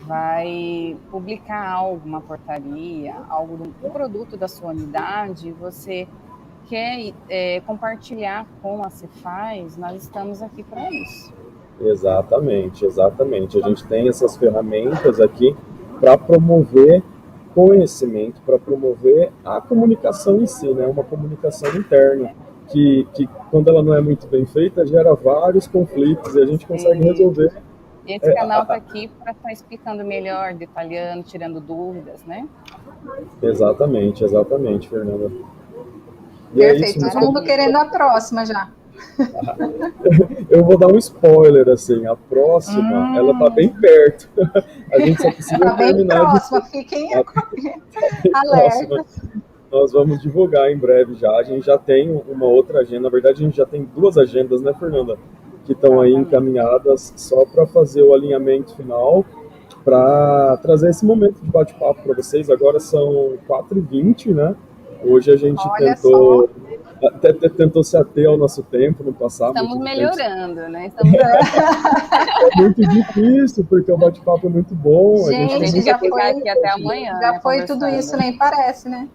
vai publicar algo, uma portaria, um produto da sua unidade, e você quer compartilhar com a Cefaz, nós estamos aqui para isso. Exatamente, exatamente. A gente tem essas ferramentas aqui para promover conhecimento, para promover a comunicação em si, né, uma comunicação interna. Que quando ela não é muito bem feita, gera vários conflitos e a gente consegue resolver. Esse canal está aqui para estar explicando melhor, detalhando, tirando dúvidas, né? Exatamente, exatamente, Fernanda. E perfeito, todo mundo querendo a próxima já. Eu vou dar um spoiler, assim, a próxima, ela tá bem perto. A gente só precisa tá terminar. Bem próxima, fiquem alerta. Nós vamos divulgar em breve já. A gente já tem uma outra agenda. Na verdade, a gente já tem 2 agendas, né, Fernanda? Que estão aí encaminhadas só para fazer o alinhamento final, para trazer esse momento de bate-papo para vocês. Agora são 4h20, né? Hoje a gente tentou se ater ao nosso tempo no passado. Estamos melhorando, né? É muito difícil, porque o bate-papo é muito bom. Gente, já foi aqui até amanhã. Já foi tudo isso, nem parece, né?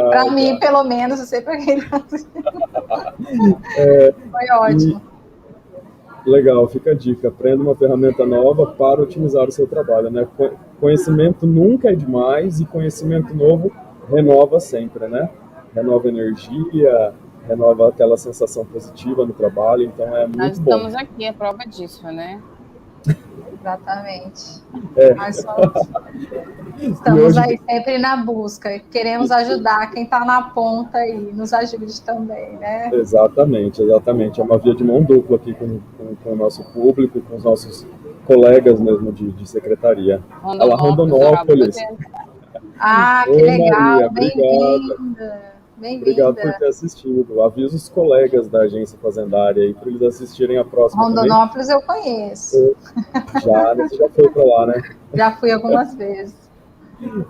Para mim, pelo menos, não sei para quem. Foi ótimo. Legal, fica a dica. Aprenda uma ferramenta nova para otimizar o seu trabalho, né? Conhecimento nunca é demais e conhecimento novo renova sempre, né? Renova energia, renova aquela sensação positiva no trabalho, então é muito bom. Nós estamos aqui, é prova disso, né? Exatamente. Estamos hoje... aí sempre na busca, queremos ajudar quem está na ponta e nos ajude também, né? Exatamente, exatamente. É uma via de mão dupla aqui com o nosso público, com os nossos colegas mesmo de secretaria. Ela Rondonópolis. Ah, que Oi, legal, Maria, obrigado. Obrigado por bem-vinda. ter assistido. Avisa os colegas da agência fazendária aí para eles assistirem a próxima também. Rondonópolis eu conheço. Você já foi para lá, né? Já fui algumas vezes.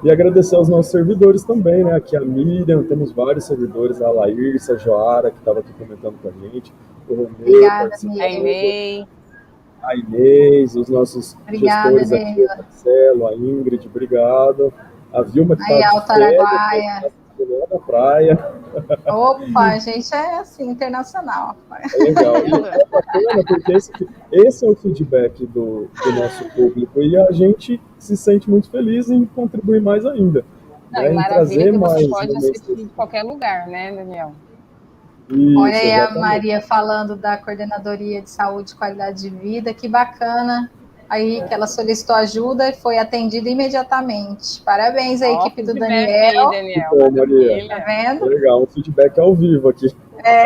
E agradecer aos nossos servidores também, né? Aqui a Miriam, temos vários servidores, a Laírcia, a Joara, que estava aqui comentando com a gente, o Romeu, Obrigada, Miriam. a Inês, os nossos Obrigada, gestores aqui, o Marcelo, a Ingrid, obrigado. A Vilma, que está Alto Araguaia. lá da praia. Opa, a gente é assim, internacional. É legal. E é bacana porque esse é o feedback do nosso público e a gente se sente muito feliz em contribuir mais ainda. Não, né? e Em maravilha trazer que mais você pode assistir de qualquer lugar, né, Daniel? Isso, olha aí exatamente. a Maria falando da Coordenadoria de Saúde e Qualidade de Vida, que bacana. Aí que ela solicitou ajuda e foi atendida imediatamente. Parabéns à equipe do Daniel. Aí, Daniel. Bom, Maria. Tá vendo? Legal, um feedback ao vivo aqui.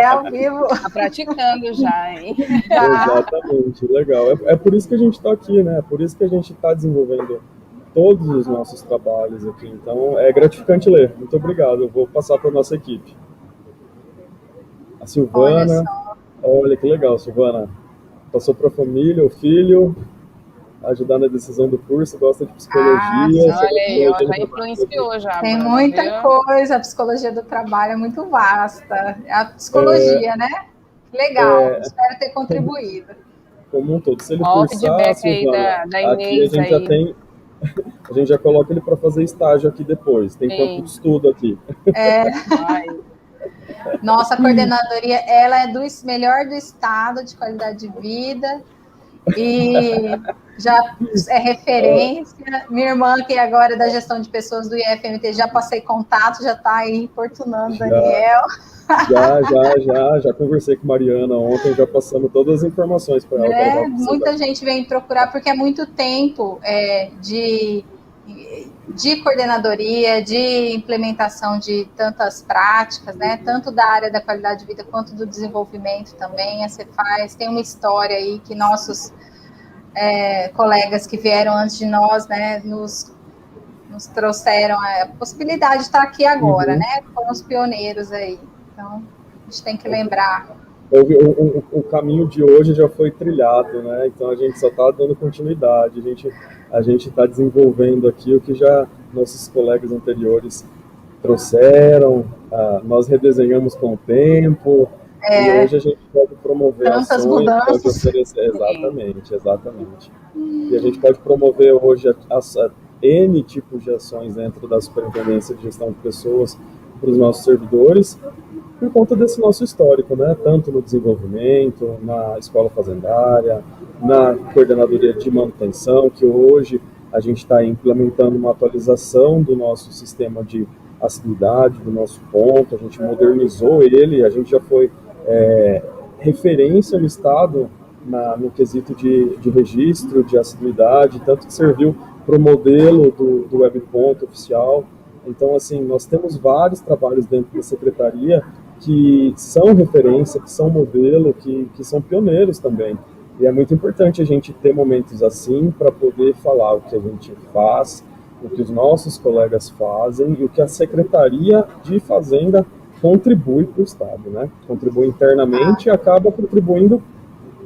Ao vivo. Tá praticando já, hein? Exatamente, legal. É por isso que a gente está aqui, né? É por isso que a gente está desenvolvendo todos os nossos trabalhos aqui. Então, é gratificante ler. Muito obrigado. Eu vou passar para a nossa equipe. A Silvana. Olha que legal, Silvana. Passou para a família, o filho, ajudar na decisão do curso, gosta de psicologia. Olha aí, já influenciou já. Tem muita coisa, a psicologia do trabalho é muito vasta. A psicologia, né? Legal, espero ter contribuído. Como um todo. Se ele cursar, Silvana, da aqui a gente já tem... A gente já coloca ele para fazer estágio aqui depois. Tem campo de estudo aqui. Nossa, a coordenadoria, ela é do melhor do estado de qualidade de vida e já é referência. Minha irmã, que agora é da gestão de pessoas do IFMT, já passei contato, já está aí importunando o Daniel. Já conversei com a Mariana ontem, já passando todas as informações para ela. Muita gente vem procurar, porque é muito tempo de coordenadoria, de implementação de tantas práticas, né? Tanto da área da qualidade de vida quanto do desenvolvimento também. A Cefaz tem uma história aí que nossos colegas que vieram antes de nós, né, nos trouxeram a possibilidade de estar aqui agora, né? Foram os pioneiros aí. Então, a gente tem que lembrar. O caminho de hoje já foi trilhado, né? Então a gente só está dando continuidade. A gente está desenvolvendo aqui o que já nossos colegas anteriores trouxeram. Nós redesenhamos com o tempo. E hoje a gente pode promover tantas ações, mudanças. pode oferecer, exatamente. E a gente pode promover hoje N tipos de ações dentro da Superintendência de Gestão de Pessoas para os nossos servidores, por conta desse nosso histórico, né? Tanto no desenvolvimento, na escola fazendária, na coordenadoria de manutenção, que hoje a gente está implementando uma atualização do nosso sistema de assiduidade, do nosso ponto, a gente modernizou ele, a gente já foi referência no estado no quesito de registro, de assiduidade, tanto que serviu para o modelo do webponto oficial. Então, assim, nós temos vários trabalhos dentro da secretaria que são referência, que são modelo, que são pioneiros também. E é muito importante a gente ter momentos assim para poder falar o que a gente faz, o que os nossos colegas fazem e o que a Secretaria de Fazenda contribui para o Estado, né? Contribui internamente e acaba contribuindo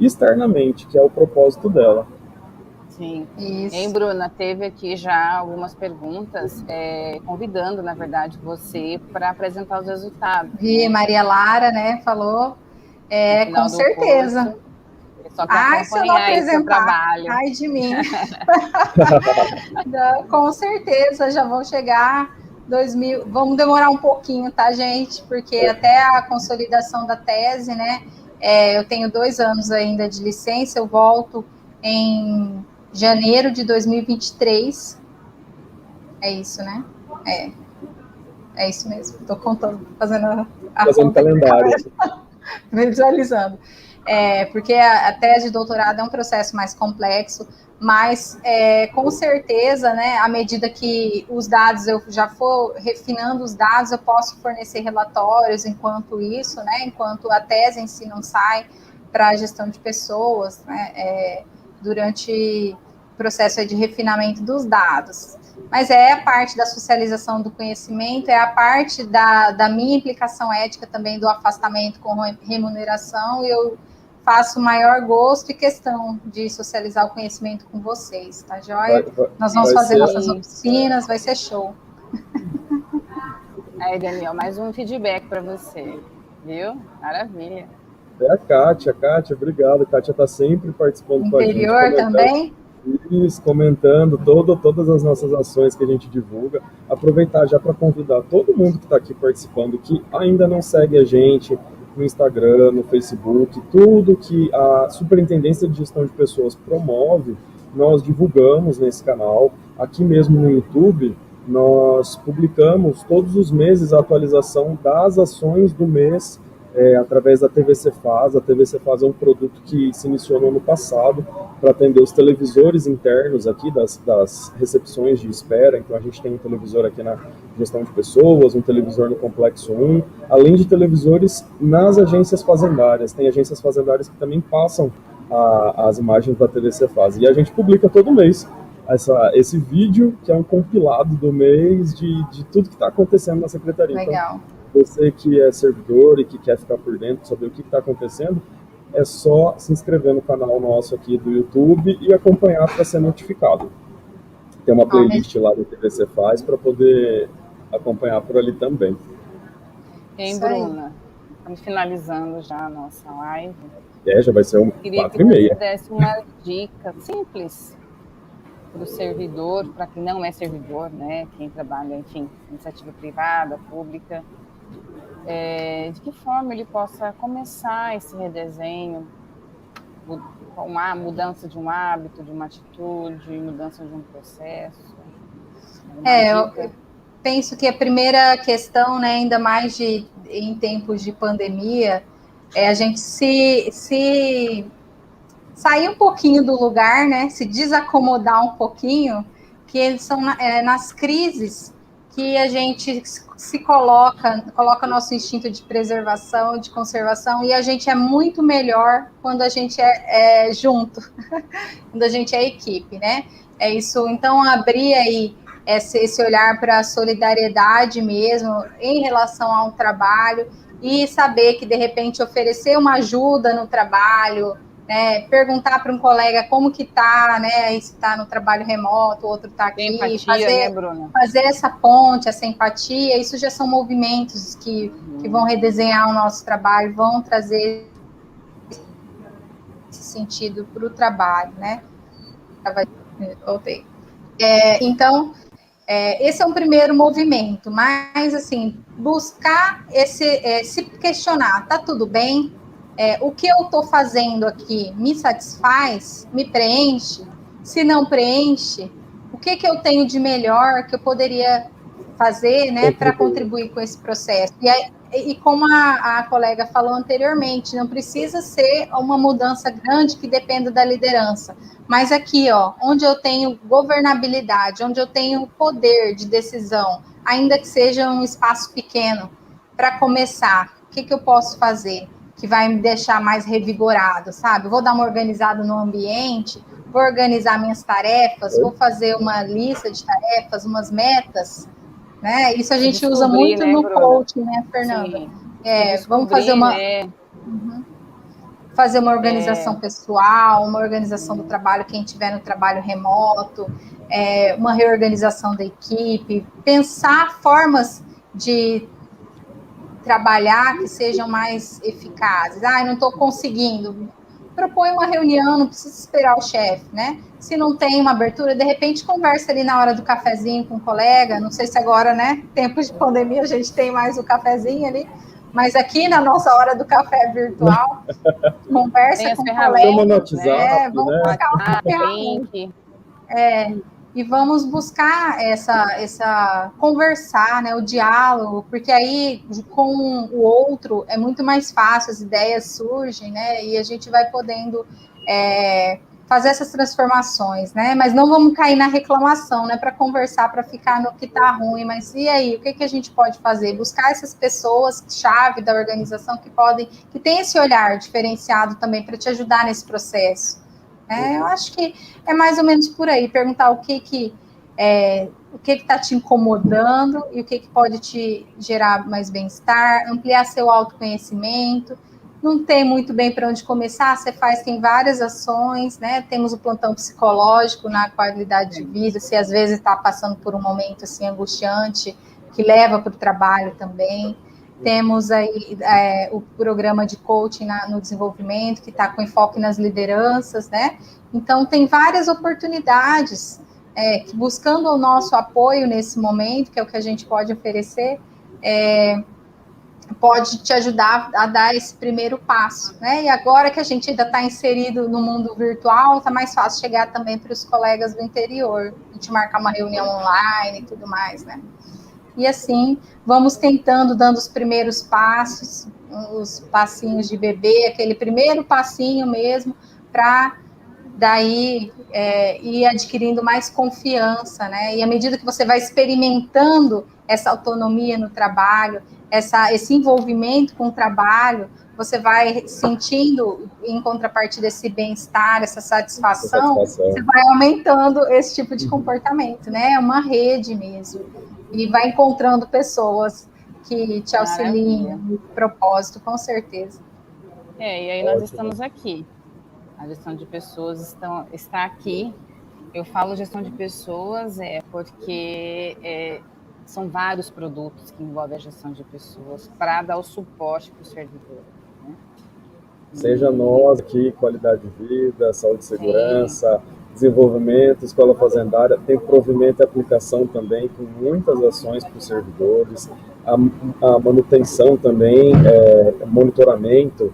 externamente, que é o propósito dela. Sim. Isso. Hein, Bruna, teve aqui já algumas perguntas, convidando, na verdade, você para apresentar os resultados. Vi, Maria Lara, né, falou, com certeza. Só que se eu não apresentar, ai de mim. Com certeza, já vão chegar 2000, vamos demorar um pouquinho, tá, gente? Porque até a consolidação da tese, né, eu tenho 2 anos ainda de licença, eu volto em janeiro de 2023. É isso, né? É isso mesmo. Estou contando, fazendo calendário. Visualizando. Porque a tese de doutorado é um processo mais complexo, mas com certeza, né, à medida que os dados, eu já for refinando os dados, eu posso fornecer relatórios enquanto isso, né, enquanto a tese em si não sai para a gestão de pessoas, né, durante o processo de refinamento dos dados. Mas é a parte da socialização do conhecimento, é a parte da minha implicação ética também do afastamento com remuneração, e eu faço maior gosto e questão de socializar o conhecimento com vocês, tá joia? Nós vamos fazer nossas oficinas, vai ser show. Aí, Daniel, mais um feedback para você, viu? Maravilha. É a Kátia, obrigado. A Kátia está sempre participando com a gente. Interior também? Isso, comentando todas as nossas ações que a gente divulga. Aproveitar já para convidar todo mundo que está aqui participando, que ainda não segue a gente no Instagram, no Facebook, tudo que a Superintendência de Gestão de Pessoas promove, nós divulgamos nesse canal. Aqui mesmo no YouTube, nós publicamos todos os meses a atualização das ações do mês, através da TVC Faz. A TVC Faz é um produto que se iniciou no ano passado para atender os televisores internos aqui das recepções de espera. Então a gente tem um televisor aqui na gestão de pessoas, um televisor no Complexo 1, além de televisores nas agências fazendárias. Tem agências fazendárias que também passam as imagens da TVC Faz. E a gente publica todo mês esse vídeo, que é um compilado do mês de tudo que está acontecendo na Secretaria. Legal. Então, você que é servidor e que quer ficar por dentro, saber o que está acontecendo, é só se inscrever no canal nosso aqui do YouTube e acompanhar para ser notificado. Tem uma playlist lá do TVC Faz para poder acompanhar por ali também. Hein, Bruna? Estamos finalizando já a nossa live. Já vai ser 4h30. Queria que você desse uma dica simples para o servidor, para quem não é servidor, né? Quem trabalha, enfim, iniciativa privada, pública, de que forma ele possa começar esse redesenho, uma mudança de um hábito, de uma atitude, mudança de um processo. Eu penso que a primeira questão, né, ainda mais em tempos de pandemia, é a gente se sair um pouquinho do lugar, né, se desacomodar um pouquinho, que são nas crises que a gente se coloca nosso instinto de preservação, de conservação, e a gente é muito melhor quando a gente é junto, quando a gente é equipe, né? É isso. Então, abrir aí esse olhar para a solidariedade mesmo em relação ao trabalho, e saber que, de repente, oferecer uma ajuda no trabalho, né, perguntar para um colega como que tá, né, se está no trabalho remoto, o outro está aqui, empatia, né, Bruna? Fazer essa ponte, essa empatia, isso já são movimentos que vão redesenhar o nosso trabalho, vão trazer esse sentido para o trabalho, né? Voltei. Então, esse é um primeiro movimento, mas, assim, buscar se questionar, tá tudo bem? O que eu estou fazendo aqui me satisfaz? Me preenche? Se não preenche, o que eu tenho de melhor que eu poderia fazer, né, para contribuir com esse processo? E como a colega falou anteriormente, não precisa ser uma mudança grande que dependa da liderança, mas aqui, onde eu tenho governabilidade, onde eu tenho poder de decisão, ainda que seja um espaço pequeno, para começar, o que eu posso fazer que vai me deixar mais revigorado, sabe? Vou dar uma organizada no ambiente, vou organizar minhas tarefas, vou fazer uma lista de tarefas, umas metas, né? Isso a gente usa muito, né, no coaching, né, Fernanda? Vamos fazer fazer uma organização pessoal, uma organização do trabalho, quem estiver no trabalho remoto, uma reorganização da equipe, pensar formas de trabalhar que sejam mais eficazes. Não estou conseguindo. Propõe uma reunião, não precisa esperar o chefe, né? Se não tem uma abertura, de repente conversa ali na hora do cafezinho com um colega. Não sei se agora, né? Tempos de pandemia, a gente tem mais o cafezinho ali. Mas aqui na nossa hora do café virtual, conversa com o colega. Vamos buscar uma ferramenta. E vamos buscar essa conversar, né, o diálogo, porque aí com o outro é muito mais fácil, as ideias surgem, né, e a gente vai podendo fazer essas transformações, né, mas não vamos cair na reclamação, né, para conversar, para ficar no que está ruim, mas e aí, o que a gente pode fazer? Buscar essas pessoas chave da organização que tem esse olhar diferenciado também para te ajudar nesse processo. Eu acho que é mais ou menos por aí, perguntar o que está te incomodando e o que pode te gerar mais bem-estar, ampliar seu autoconhecimento. Não tem muito bem para onde começar, tem várias ações, né? Temos o plantão psicológico na qualidade de vida, se às vezes está passando por um momento assim angustiante, que leva para o trabalho também. Temos aí o programa de coaching no desenvolvimento, que está com enfoque nas lideranças, né? Então, tem várias oportunidades, buscando o nosso apoio nesse momento, que é o que a gente pode oferecer, pode te ajudar a dar esse primeiro passo, né? E agora que a gente ainda está inserido no mundo virtual, está mais fácil chegar também para os colegas do interior, a gente marcar uma reunião online e tudo mais, né? E assim, vamos tentando, dando os primeiros passos, os passinhos de bebê, aquele primeiro passinho mesmo, para daí ir adquirindo mais confiança, né? E à medida que você vai experimentando essa autonomia no trabalho, esse envolvimento com o trabalho, você vai sentindo, em contrapartida, esse bem-estar, essa satisfação, você vai aumentando esse tipo de comportamento, né? É uma rede mesmo. E vai encontrando pessoas que te auxiliem no propósito, com certeza. E aí nós estamos aqui. A gestão de pessoas está aqui. Eu falo gestão de pessoas porque são vários produtos que envolvem a gestão de pessoas para dar o suporte para o servidor. Né? Seja nós aqui, qualidade de vida, saúde e segurança, desenvolvimento, escola fazendária, tem provimento e aplicação também, com muitas ações para os servidores, a manutenção também, monitoramento,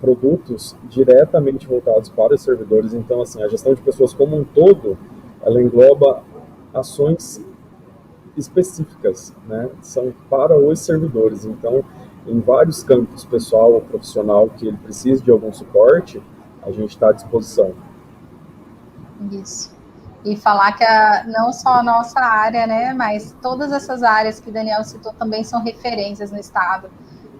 produtos diretamente voltados para os servidores. Então, assim, a gestão de pessoas como um todo, ela engloba ações específicas, né? São para os servidores. Então, em vários campos, pessoal ou profissional, que ele precise de algum suporte, a gente está à disposição. Isso. E falar que não só a nossa área, né, mas todas essas áreas que o Daniel citou também são referências no Estado.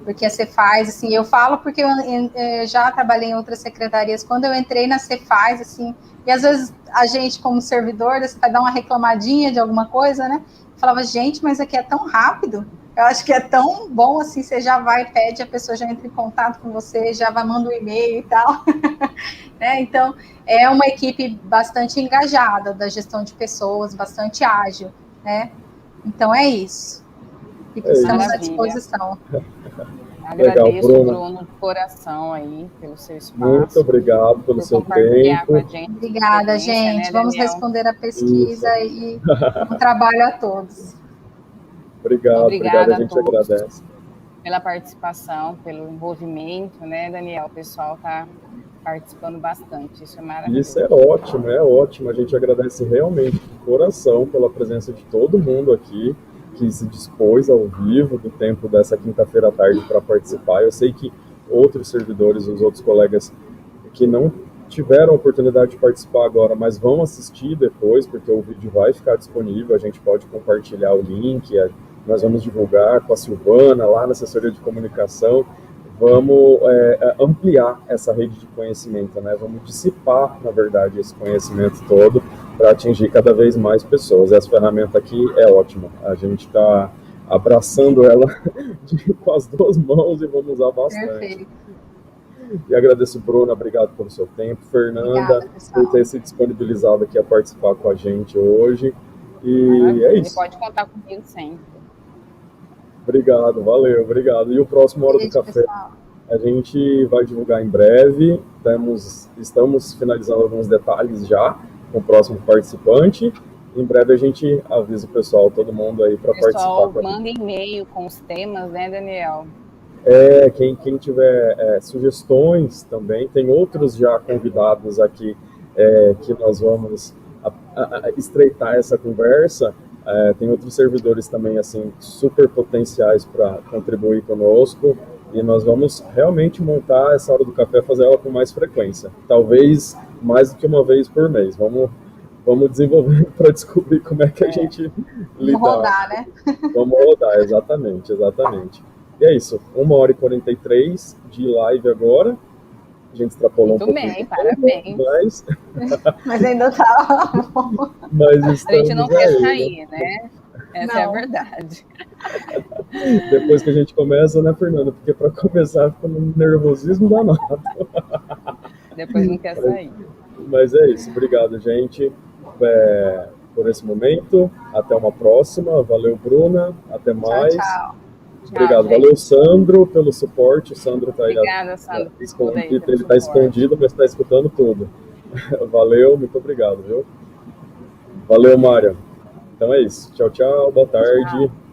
Porque a Cefaz, assim, eu falo porque eu já trabalhei em outras secretarias. Quando eu entrei na Cefaz, assim, e às vezes a gente, como servidor, você vai dar uma reclamadinha de alguma coisa, né? Eu falava, gente, mas aqui é tão rápido. Eu acho que é tão bom, assim, você já vai, pede, a pessoa já entra em contato com você, já vai, manda um e-mail e tal. Né? Então, é uma equipe bastante engajada da gestão de pessoas, bastante ágil, né? Então, é isso. E estamos à disposição. Agradeço, legal, Bruno, de coração aí, pelo seu espaço. Muito obrigado pelo seu tempo. Com a gente, obrigada, gente. Né, vamos responder a pesquisa e um trabalho a todos. Obrigado, a gente agradece. Pela participação, pelo envolvimento, né, Daniel? O pessoal está participando bastante, isso é maravilhoso. Isso é ótimo. A gente agradece realmente de coração pela presença de todo mundo aqui, que se dispôs ao vivo do tempo dessa quinta-feira à tarde para participar. Eu sei que outros servidores, os outros colegas que não tiveram a oportunidade de participar agora, mas vão assistir depois, porque o vídeo vai ficar disponível, a gente pode compartilhar o link, nós vamos divulgar com a Silvana, lá na assessoria de comunicação, vamos ampliar essa rede de conhecimento, né? Vamos dissipar, na verdade, esse conhecimento todo para atingir cada vez mais pessoas. Essa ferramenta aqui é ótima, a gente está abraçando ela com as duas mãos e vamos usar bastante. Perfeito. E agradeço, Bruna, obrigado pelo seu tempo. Fernanda, por ter se disponibilizado aqui a participar com a gente hoje. E é isso. Você pode contar comigo sempre. Obrigado, valeu, obrigado. E o próximo Hora do Café, pessoal, a gente vai divulgar em breve. Estamos finalizando alguns detalhes já com o próximo participante. Em breve a gente avisa o pessoal, todo mundo aí para participar. Pessoal, manda e-mail com os temas, né, Daniel? Quem tiver sugestões também, tem outros já convidados aqui que nós vamos estreitar essa conversa. Tem outros servidores também assim super potenciais para contribuir conosco e nós vamos realmente montar essa Hora do Café, fazer ela com mais frequência, talvez mais do que uma vez por mês. Vamos desenvolver para descobrir como é que a gente lida. Vamos rodar, né? Vamos rodar, exatamente. E é isso, 1h43 de live agora. A gente extrapolou Muito um bem, pouquinho, parabéns. Mas ainda tá. mas A gente não quer aí, sair, né? Essa é a Não. verdade. Depois que a gente começa, né, Fernanda? Porque para começar, fica no nervosismo danado. Depois não quer sair. Mas é isso. Obrigado, gente, por esse momento. Até uma próxima. Valeu, Bruna. Até Tchau, mais. tchau. Obrigado. Tchau, gente. Valeu, Sandro, pelo suporte. O Sandro está aí, Obrigada, Sandro, por tudo aí, ele pelo está suporte. escondido, mas está escutando tudo. Valeu, muito obrigado, viu? Valeu, Mária. Então é isso. Tchau, tchau. Boa tarde. Tchau.